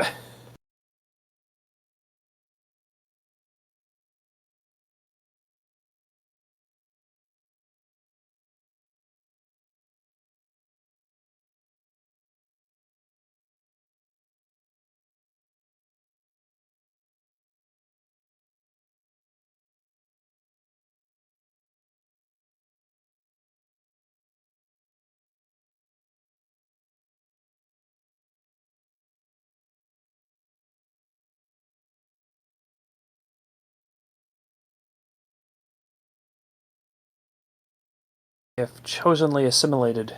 If chosenly assimilated.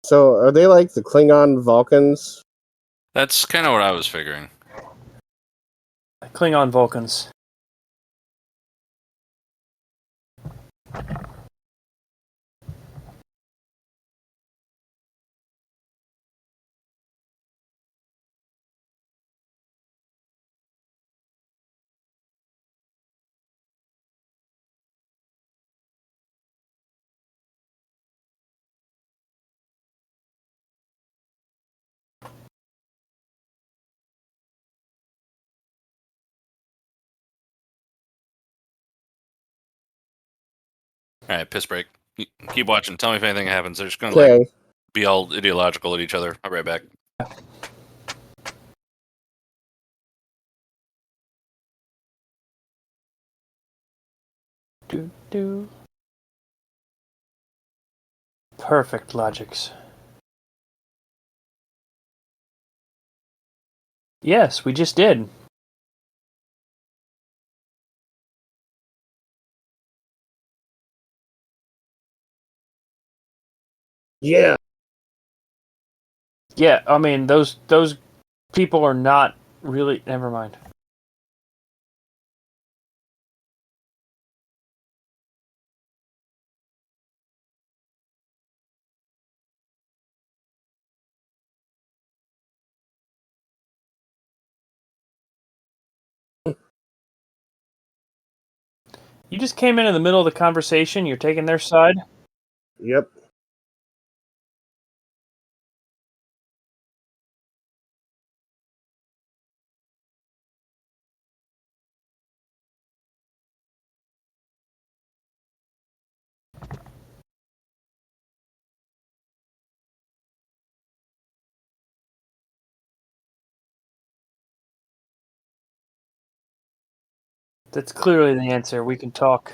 So, are they like the Klingon Vulcans? That's kind of what I was figuring. Klingon Vulcans. All right, piss break. Keep watching. Tell me if anything happens. They're just gonna Okay. like be all ideological at each other. I'll be right back. Do. Perfect logics. Yes, we just did. Yeah. Yeah, I mean those people are not really. Never mind. You just came in the middle of the conversation. You're taking their side. Yep. That's clearly the answer. We can talk.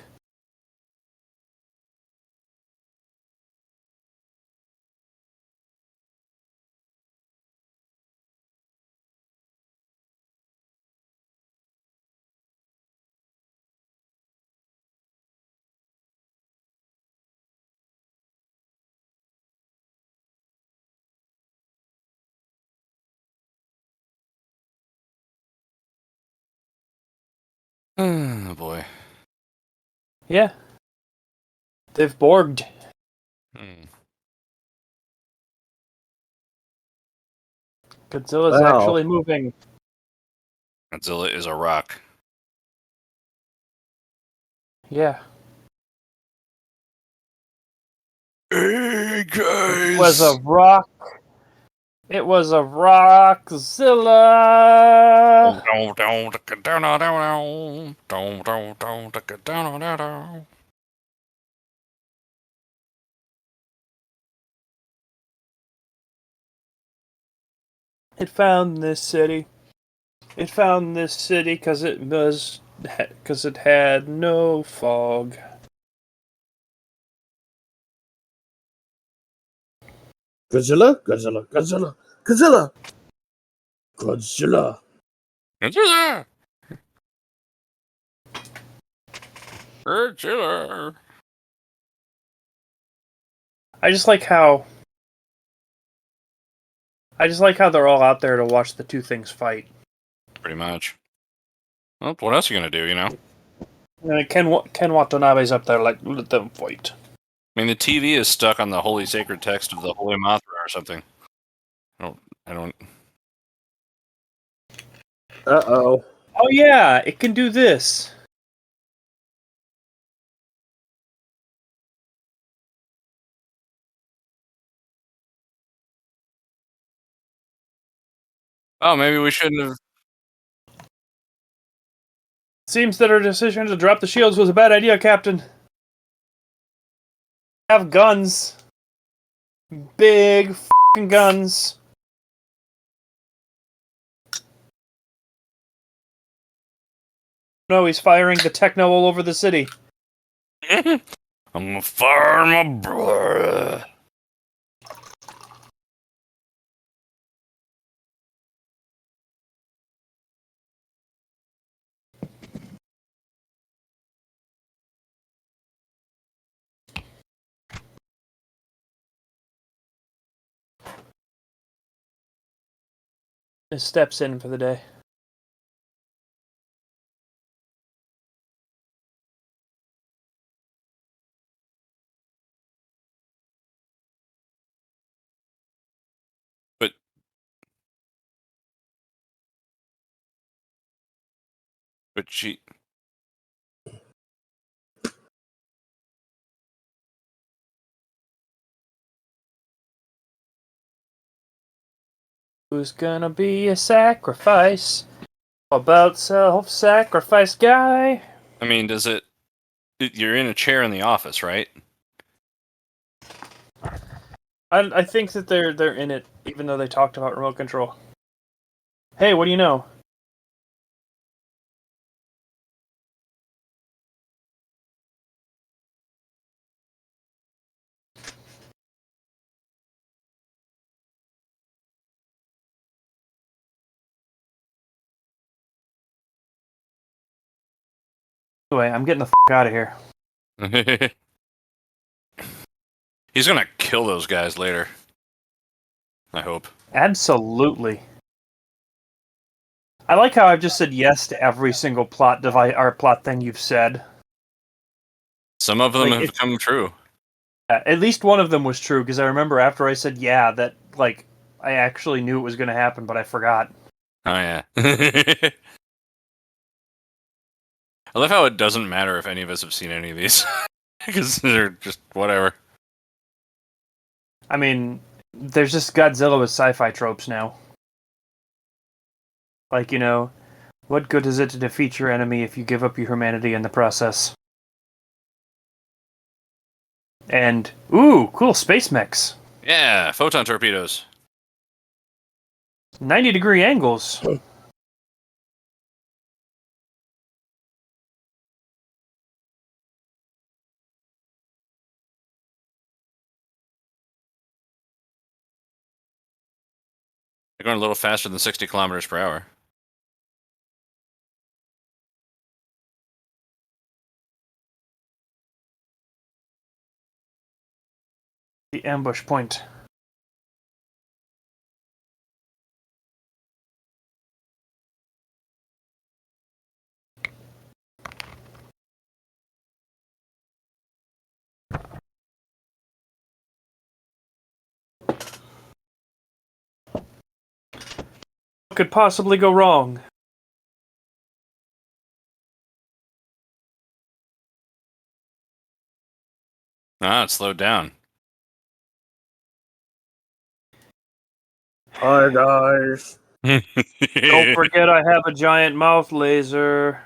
Oh boy. Yeah. They've Borged. Godzilla's Wow. actually moving. Godzilla is a rock. Yeah. Hey guys. It was a rock. It was a Rockzilla. It found this city. It found this city because it had no fog. Godzilla, Godzilla, Godzilla, Godzilla, Godzilla. Godzilla. Godzilla. I just like how they're all out there to watch the two things fight. Pretty much. Well, what else are you gonna do? You know. And Ken Watanabe's up there like, let them fight. I mean, the TV is stuck on the holy sacred text of the Holy Mothra or something. I don't. Uh-oh. Oh yeah, it can do this. Oh, maybe we shouldn't have. Seems that our decision to drop the shields was a bad idea, Captain. Have guns. Big f***ing guns. No, he's firing the techno all over the city. I'm gonna fire my brother. He steps in for the day. But she. Who's gonna be a sacrifice? About self-sacrifice guy. I mean, does it? You're in a chair in the office, right? I think that they're in it, even though they talked about remote control. Hey, what do you know? Anyway, I'm getting the out of here. He's gonna kill those guys later. I hope. Absolutely. I like how I've just said yes to every single plot device or plot thing you've said. Some of them Like, have come true. At least one of them was true, because I remember after I said yeah, that, like, I actually knew it was going to happen, but I forgot. Oh, yeah. I love how it doesn't matter if any of us have seen any of these. Because they're just whatever. I mean, there's just Godzilla with sci-fi tropes now. Like, you know, what good is it to defeat your enemy if you give up your humanity in the process? And, ooh, cool space mechs. Yeah, photon torpedoes. 90-degree angles. They're going a little faster than 60 kilometers per hour. The ambush point. What could possibly go wrong? Ah, it slowed down. Hi, guys. Don't forget I have a giant mouth laser.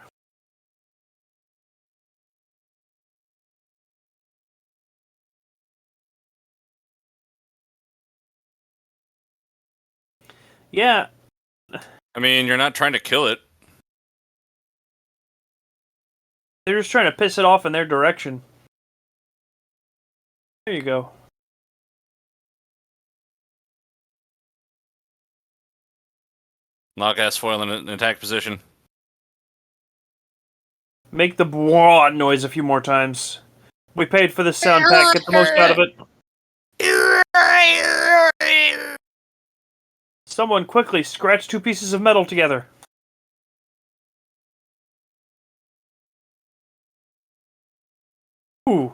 Yeah. I mean, you're not trying to kill it. They're just trying to piss it off in their direction. There you go. Lock ass foil in an attack position. Make the bwah noise a few more times. We paid for this sound pack. Get the most out of it. Someone quickly scratch two pieces of metal together. Ooh.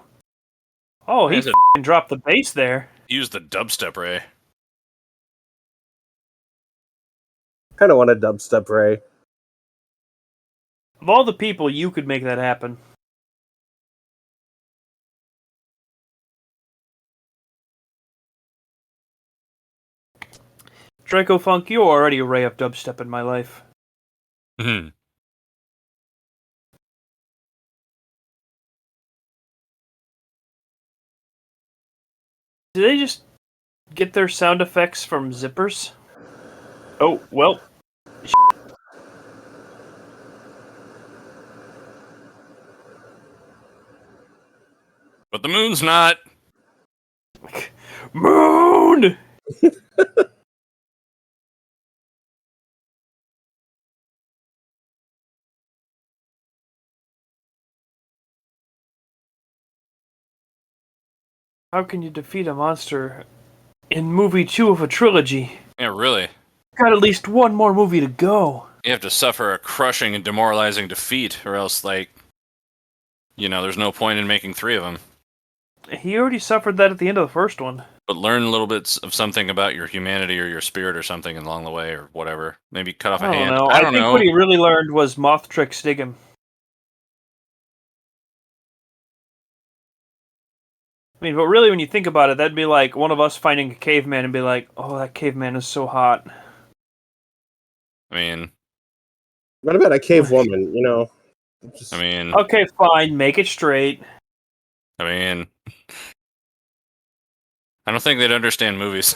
Oh, he f***ing dropped the bass there. Use the dubstep ray. Kind of want a dubstep ray. Of all the people, you could make that happen. Draco Funk, you're already a ray of dubstep in my life. Hmm. Did they just get their sound effects from zippers? Oh, well. But the moon's not. Moon! How can you defeat a monster in movie 2 of a trilogy? Yeah, really. Got at least one more movie to go. You have to suffer a crushing and demoralizing defeat, or else, like, you know, there's no point in making 3 of them. He already suffered that at the end of the first one. But learn little bits of something about your humanity or your spirit or something along the way or whatever. Maybe cut off a I don't hand. know. I I don't think know. what he really learned was moth tricks dig him. I mean, but really, when you think about it, that'd be like one of us finding a caveman and be like, "Oh, that caveman is so hot." I mean, What about a cave woman? You know, just, I mean, Okay, fine, make it straight. I mean, I don't think they'd understand movies.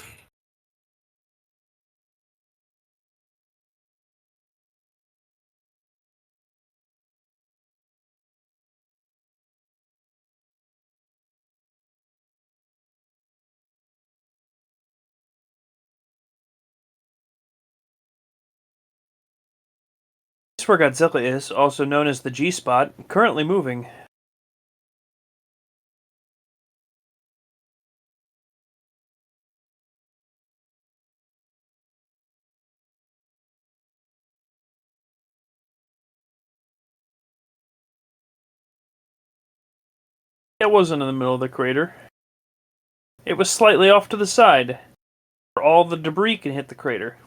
This is where Godzilla is, also known as the G-spot, currently moving. It wasn't in the middle of the crater. It was slightly off to the side, where all the debris can hit the crater.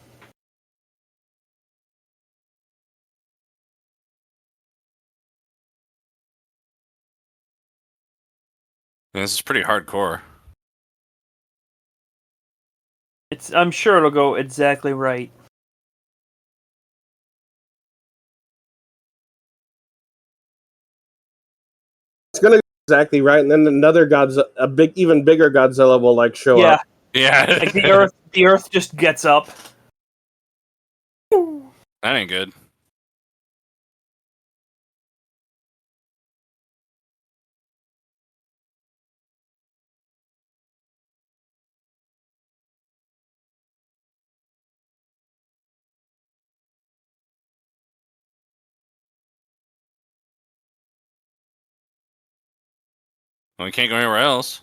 This is pretty hardcore. I'm sure it'll go exactly right. it's gonna go exactly right, and then another Godzilla, even bigger Godzilla will like show Yeah, up. Yeah. like the Earth just gets up. That ain't good. Well, we can't go anywhere else.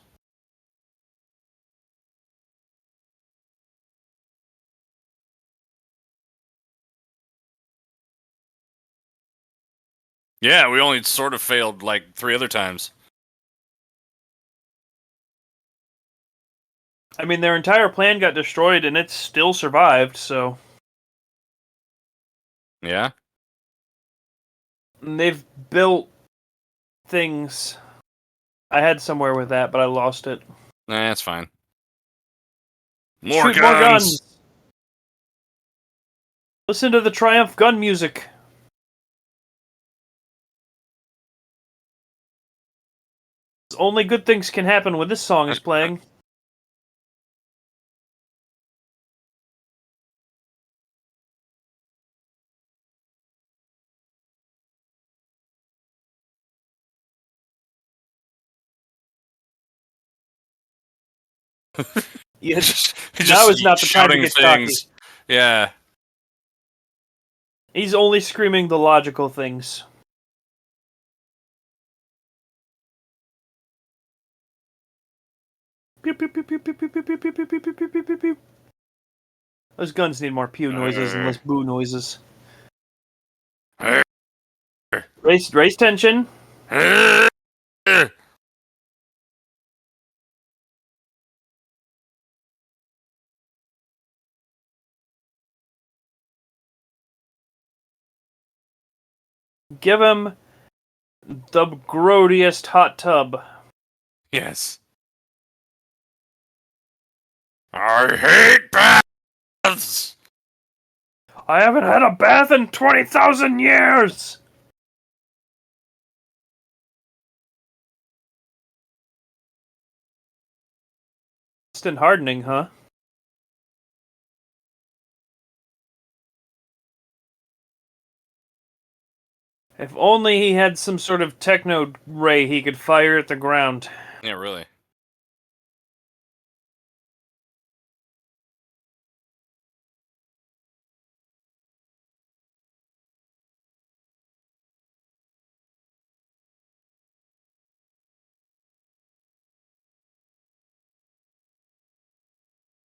Yeah, we only sort of failed like 3 other times. I mean, their entire plan got destroyed, and it still survived. So Yeah? and they've built things. I had somewhere with that, but I lost it. Nah, that's fine. More Shoot guns! more guns! Listen to the Triumph gun music. Only good things can happen when this song is playing. Yeah, Just now is not the time to shouting get cocky. things. Yeah. He's only screaming the logical things. Pew, pew, pew, pew, pew, pew, pew, pew, pew, pew, pew, pew, pew, pew, pew, pew. Those guns need more pew noises and less boo noises. Race tension. Give him the grodiest hot tub. Yes. I hate baths! I haven't had a bath in 20,000 years! Instant hardening, huh? If only he had some sort of techno ray he could fire at the ground. Yeah, really.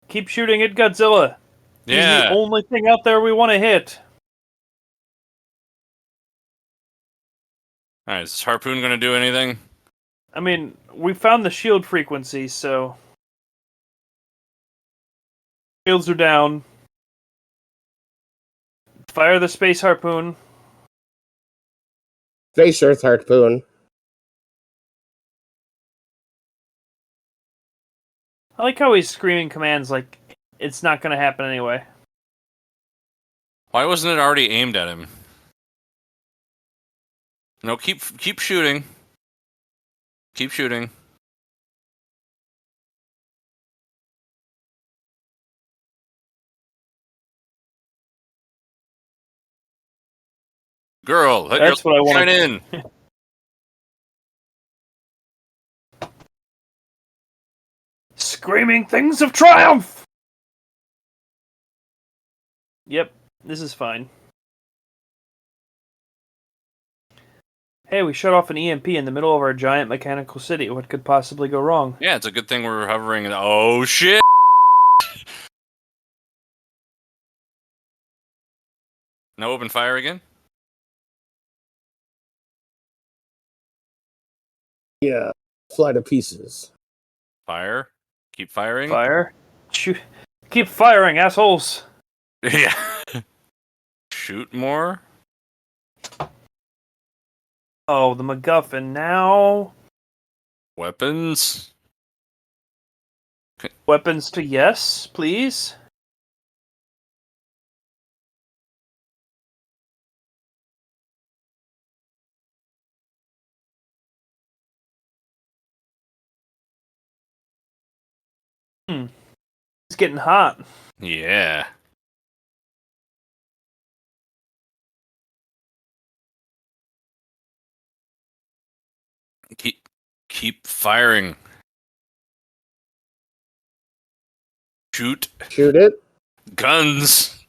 Keep shooting at Godzilla. He's the Yeah. only thing out there we want to hit. Alright, is this harpoon gonna do anything? I mean, we found the shield frequency, so... Shields are down. Fire the space harpoon. Space Earth harpoon. I like how he's screaming commands like it's not going to happen anyway. Why wasn't it already aimed at him? No, keep shooting. Keep shooting. Girl, let That's your what I light want shine in. Screaming things of triumph! Yep, this is fine. Hey, we shut off an EMP in the middle of our giant mechanical city. What could possibly go wrong? Yeah, it's a good thing we're hovering. Oh shit! Now open fire again. Yeah. Fly to pieces. Fire. Keep firing. Fire. Shoot. Keep firing, assholes! Yeah. Shoot more. Oh, the MacGuffin now. Weapons. Weapons to yes, please. It's getting hot. Yeah. Keep firing. Shoot. Shoot it. Guns.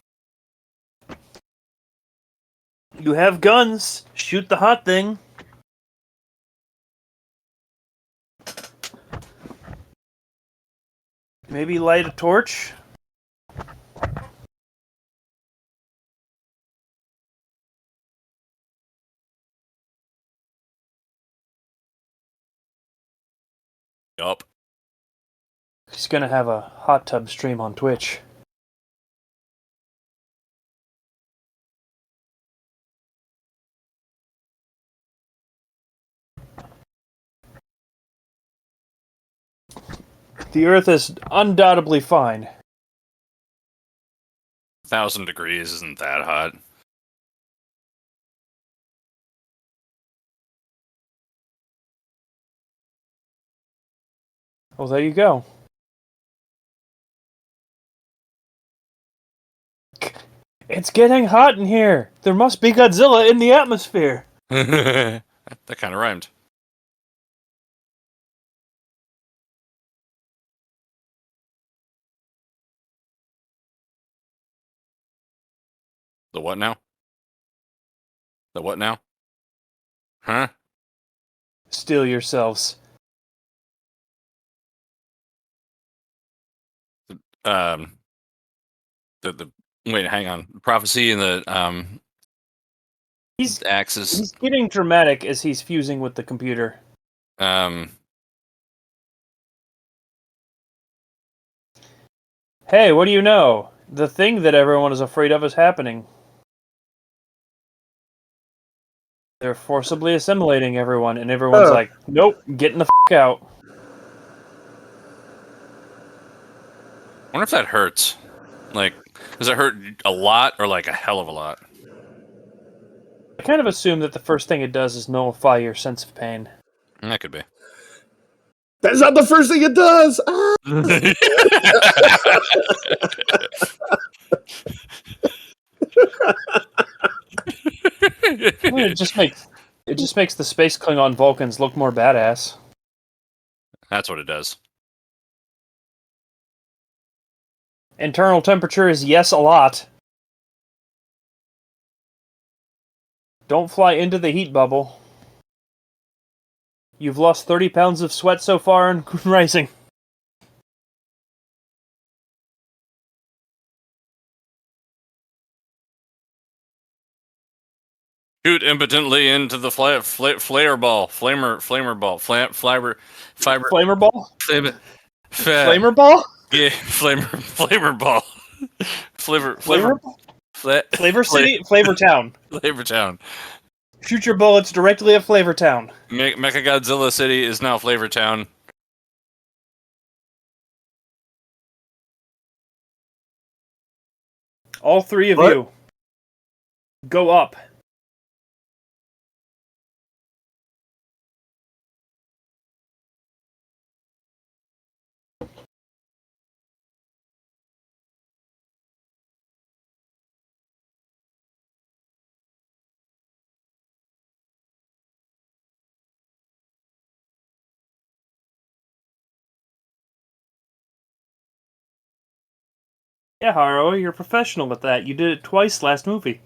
You have guns. Shoot the hot thing. Maybe light a torch. Yup. He's gonna have a hot tub stream on Twitch. The Earth is undoubtedly fine. 1,000 degrees isn't that hot. Well, there you go. It's getting hot in here. There must be Godzilla in the atmosphere. That kind of rhymed. The what now? The what now? Huh? Steel yourselves. The wait, hang on. Prophecy and the He's axis. getting dramatic as he's fusing with the computer. Hey, what do you know? The thing that everyone is afraid of is happening. They're forcibly assimilating everyone, and everyone's like, nope, getting the f*** out. I wonder if that hurts. Like, does it hurt a lot or like a hell of a lot? I kind of assume that the first thing it does is nullify your sense of pain. That could be. That's not the first thing it does. Ah! It just makes the space Klingon Vulcans look more badass. That's what it does. Internal temperature is yes a lot. Don't fly into the heat bubble. You've lost 30 pounds of sweat so far in Rising. Shoot impotently into the flare ball, flamer ball, fiber, Flamer ball? flamer Flamer ball? Yeah, flavor ball. Flavor Flavor City, Flavor Town. Flavor Town. Shoot your bullets directly at Flavor Town. Mecha Godzilla City is now Flavor Town. All three of What? you, go up. Yeah, Haro, you're a professional at that. You did it twice last movie.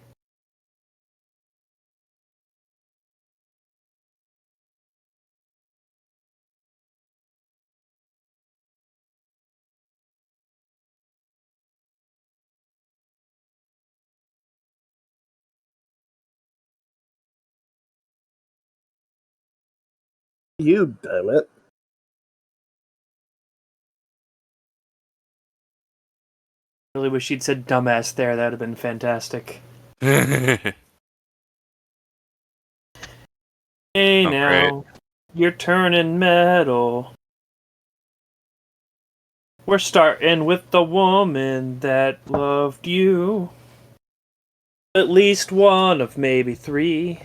You damn it. Really wish she'd said dumbass there. That'd have been fantastic. Hey, now, you're turning metal. We're starting with the woman that loved you. At least one of maybe three.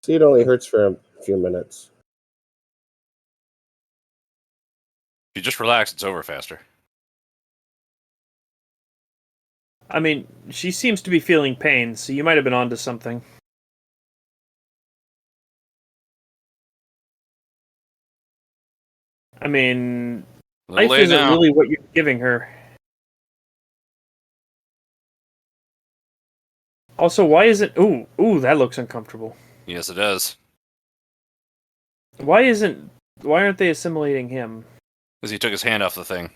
See, it only hurts for a few minutes. If you just relax, it's over faster. I mean, she seems to be feeling pain, so you might have been onto something. I mean, life Lay isn't down. really what you're giving her. Also, why isn't... Ooh, that looks uncomfortable. Yes, it does. Why aren't they assimilating him? Because he took his hand off the thing.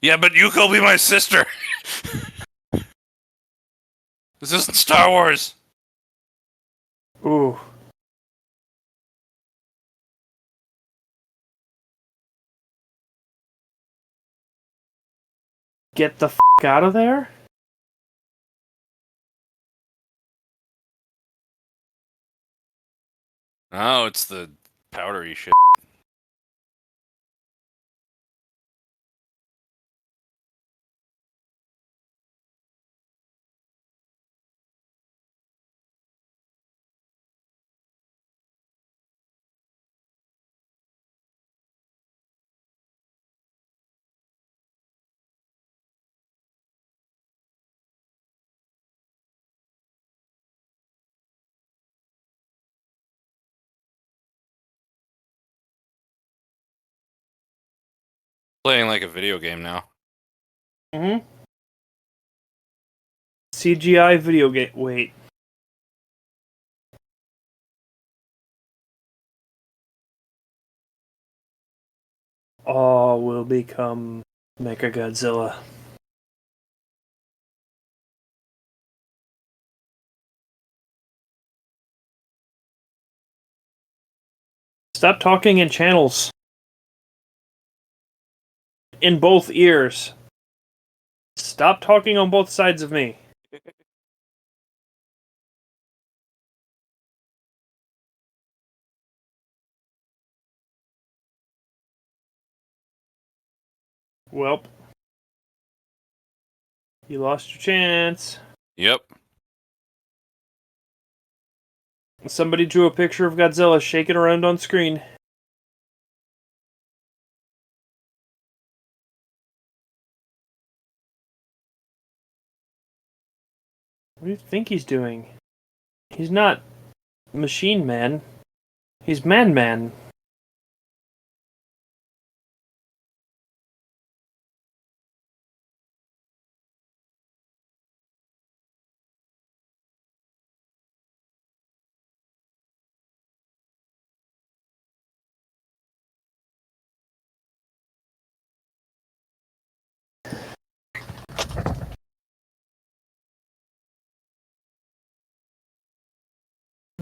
Yeah, but Yuko be my sister. This isn't Star Wars. Ooh. Get the f*** out of there? Oh, it's the powdery shit. Playing like a video game now. Mm-hmm. CGI video game... Wait. All will become Mechagodzilla. Stop talking in channels. In both ears. Stop talking on both sides of me. Welp. You lost your chance. Yep. Somebody drew a picture of Godzilla shaking around on screen. What do you think he's doing? He's not Machine Man. He's Man Man.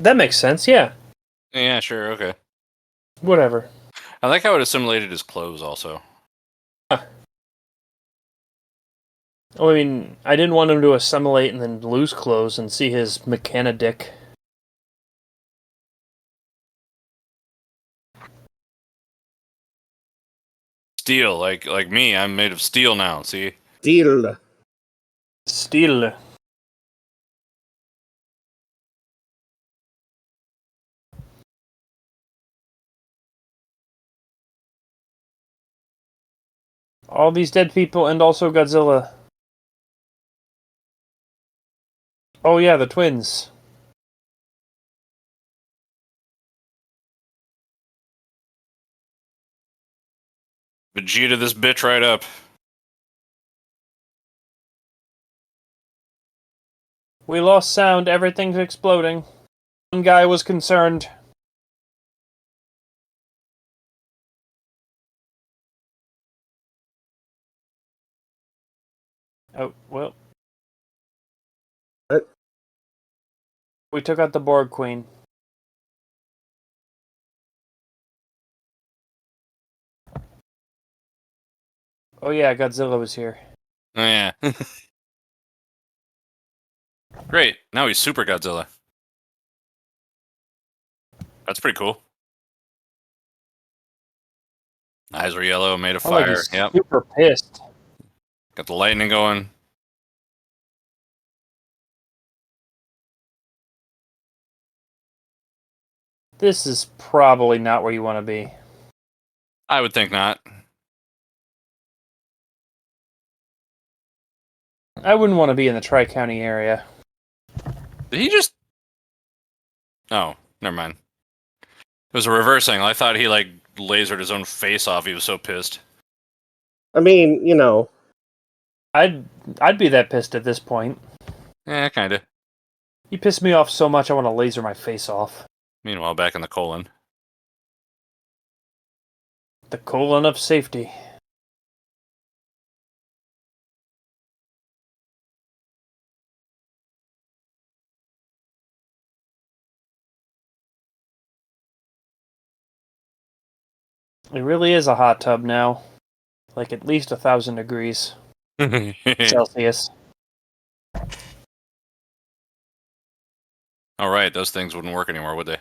That makes sense, yeah. Yeah, sure, okay. Whatever. I like how it assimilated his clothes also. Oh, I mean, I didn't want him to assimilate and then lose clothes and see his mechana dick. Steel, like me, I'm made of steel now, see? Deal. Steel. All these dead people and also Godzilla. Oh yeah, the twins. Vegeta this bitch right up. We lost sound, everything's exploding. One guy was concerned. Oh, well. What? We took out the Borg Queen. Oh yeah, Godzilla was here. Oh, yeah. Great. Now he's Super Godzilla. That's pretty cool. Eyes were yellow, made of Oh, like fire. he's Yep. super pissed. Got the lightning going. This is probably not where you want to be. I would think not. I wouldn't want to be in the Tri-County area. Did he just... Oh, never mind. It was a reverse angle. I thought he, like, lasered his own face off. He was so pissed. I mean, you know, I'd be that pissed at this point. Yeah, kinda. You pissed me off so much I want to laser my face off. Meanwhile, back in the colon. The colon of safety. It really is a hot tub now. Like at least 1,000 degrees Celsius. All right, those things wouldn't work anymore, would they?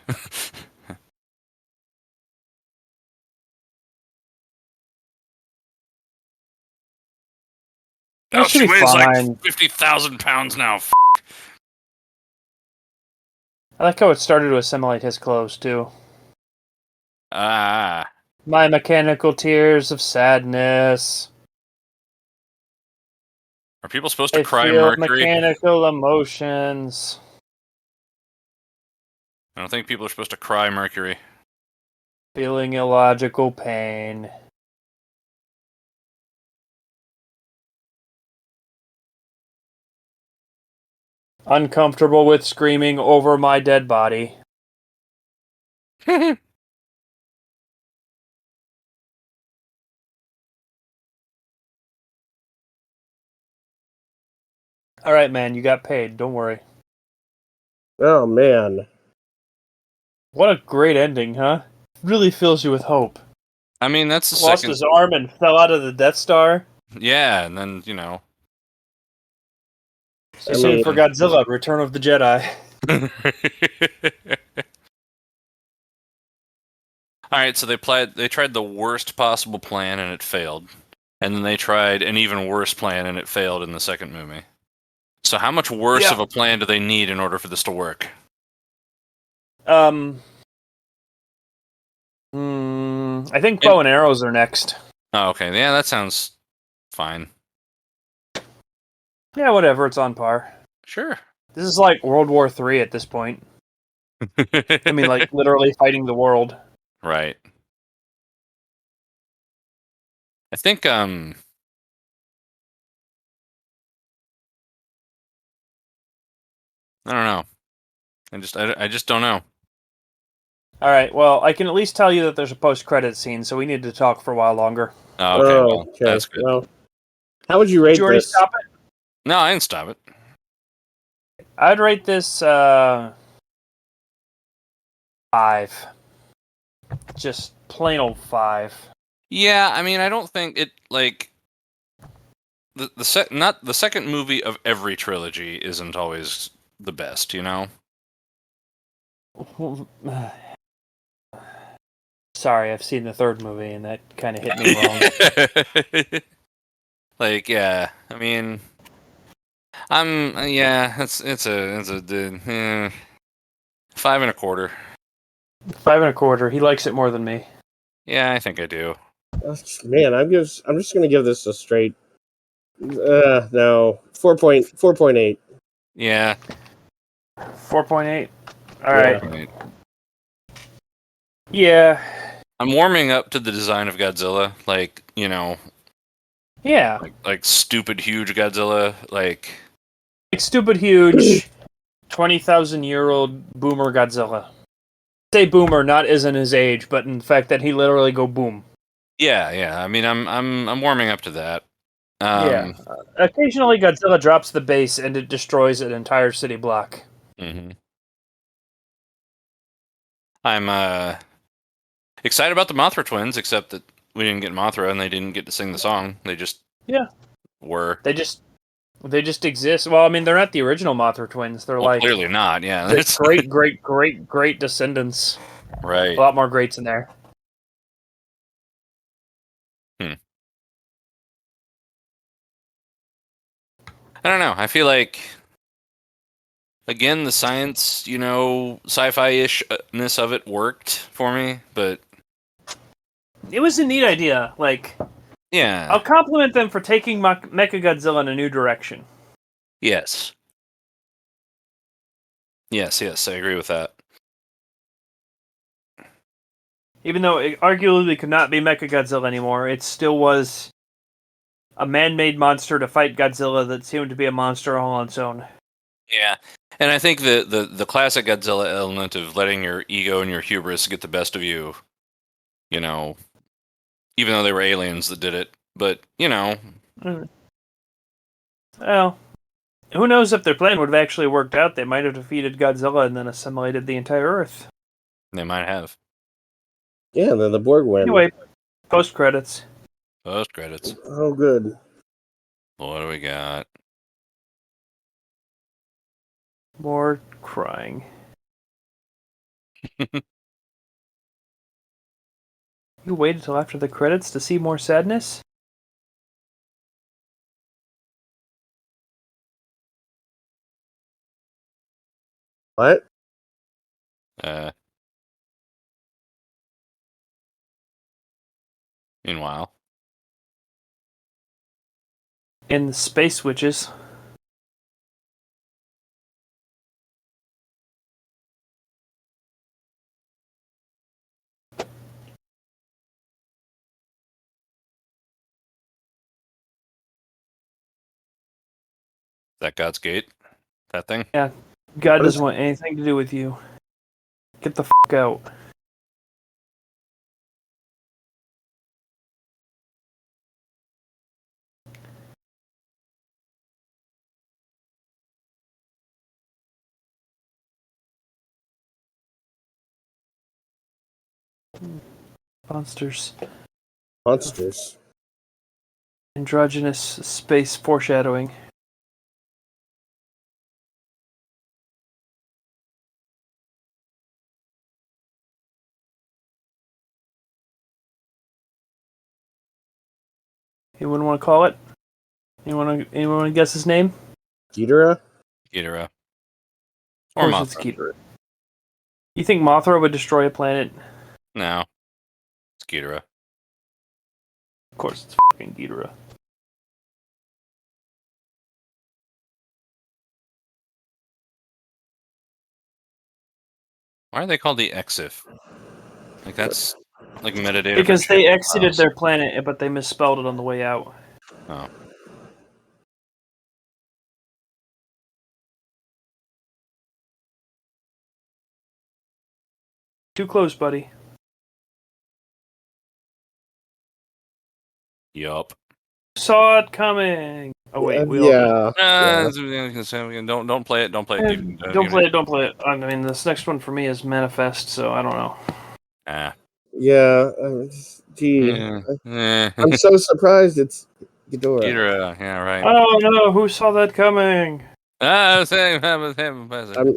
That should she be weighs fine. like 50,000 pounds now. I like how it started to assimilate his clothes too. Ah. My mechanical tears of sadness. Are people supposed to I cry feel mercury? mechanical emotions. I don't think people are supposed to cry mercury. Feeling illogical pain. Uncomfortable with screaming over my dead body. Alright, man, you got paid. Don't worry. oh man. What a great ending, huh? Really fills you with hope. I mean, that's the Lost second. his arm and fell out of the Death Star. Yeah, and then, you know. So I soon mean- for Godzilla, Return of the Jedi. Alright, so they tried the worst possible plan and it failed. And then they tried an even worse plan and it failed in the second movie. So how much worse of a plan do they need in order for this to work? I think bow and arrows are next. Oh, okay. Yeah, that sounds fine. Yeah, whatever, it's on par. Sure. This is like World War III at this point. I mean, like, literally fighting the world. Right. I think, I don't know. I just don't know. Alright, well, I can at least tell you that there's a post-credit scene, so we need to talk for a while longer. Oh, okay, well, okay. that's good. Well, how would you rate Did you already this? stop it? No, I didn't stop it. I'd rate this, 5. Just plain old 5. Yeah, I mean, I don't think it like not the second movie of every trilogy isn't always the best, you know. Sorry, I've seen the third movie, and that kind of hit me wrong. Like, yeah, I mean, it's a 5.25. 5.25. He likes it more than me. Yeah, I think I do. Man, I'm just gonna give this a straight. No, 4.8. Yeah. 4.8. All Yeah. right. Yeah. I'm warming up to the design of Godzilla, like, you know, Yeah. like stupid huge Godzilla, like Stupid huge 20,000-year-old boomer Godzilla. Say boomer, not as in his age, but in fact that he literally go boom. yeah. I mean, I'm warming up to that. Yeah. Occasionally Godzilla drops the base and it destroys an entire city block. Mm-hmm. I'm excited about the Mothra twins, except that we didn't get Mothra and they didn't get to sing the song. They just were. They just exist. Well, I mean, they're not the original Mothra twins. They're like clearly not. Yeah, the great descendants. right. A lot more greats in there. I don't know. I feel like, again, the science, you know, sci-fi-ishness of it worked for me, but It was a neat idea. Like, yeah, I'll compliment them for taking Mechagodzilla in a new direction. yes, I agree with that. Even though it arguably could not be Mechagodzilla anymore, it still was a man-made monster to fight Godzilla that seemed to be a monster all on its own. Yeah, and I think the classic Godzilla element of letting your ego and your hubris get the best of you, you know, even though they were aliens that did it, but you know, Well, who knows if their plan would have actually worked out? They might have defeated Godzilla and then assimilated the entire Earth. they might have. Yeah, and then the Borg win. Anyway, post credits. Post credits. Oh, good. What do we got? More crying. You waited till after the credits to see more sadness? What? Meanwhile, In the Space Witches. that God's Gate, that thing. Yeah, God What is doesn't want anything to do with you. Get the fuck out. Monsters. Monsters. Androgynous space foreshadowing. Anyone want to call it? Anyone want to guess his name? Ghidorah? Ghidorah. Of Or course it's Mothra. Ghidorah. You think Mothra would destroy a planet? No, it's Ghidorah. Of course it's fucking Ghidorah. Why are they called the Exif? Like that's like metadata. Because for they shit exited files. their planet, but they misspelled it on the way out. Oh. Too close, buddy. Yup. saw it coming? Oh wait, we all yeah. Don't play it. Don't play it. did. Don't play it. Don't play it. I mean, this next one for me is Manifest, so I don't know. Yeah. Gee, I'm so surprised it's Ghidorah. Ghidorah, yeah, right. Oh no! Who saw that coming? I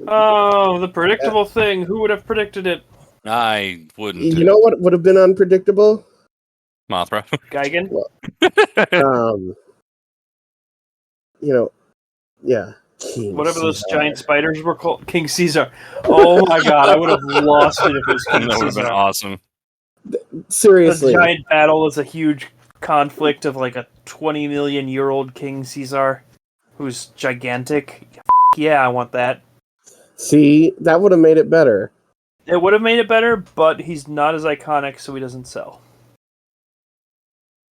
Oh, the predictable thing. Who would have predicted it? wouldn't. You know what would have been unpredictable? Mothra. Gigan? Yeah. King Whatever those Caesar. giant spiders were called. King Caesar. Oh my god, I would have lost it if it was King That would have Caesar. been awesome. Seriously. The giant battle is a huge conflict of like a 20 million year old King Caesar who's gigantic. Yeah, I want that. See, that would have made it better. It would have made it better, but he's not as iconic, so he doesn't sell.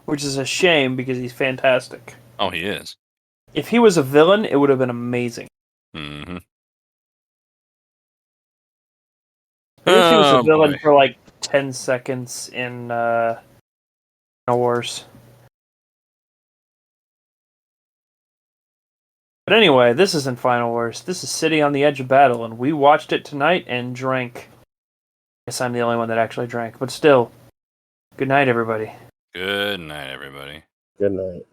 Which is a shame because he's fantastic. Oh, he is. If he was a villain, it would have been amazing. Mm-hmm. If he was a villain for like 10 seconds in Wars. But anyway, this isn't Final Wars. This is City on the Edge of Battle, and we watched it tonight and drank. I guess I'm the only one that actually drank, but still. Good night, everybody. Good night, everybody. Good night.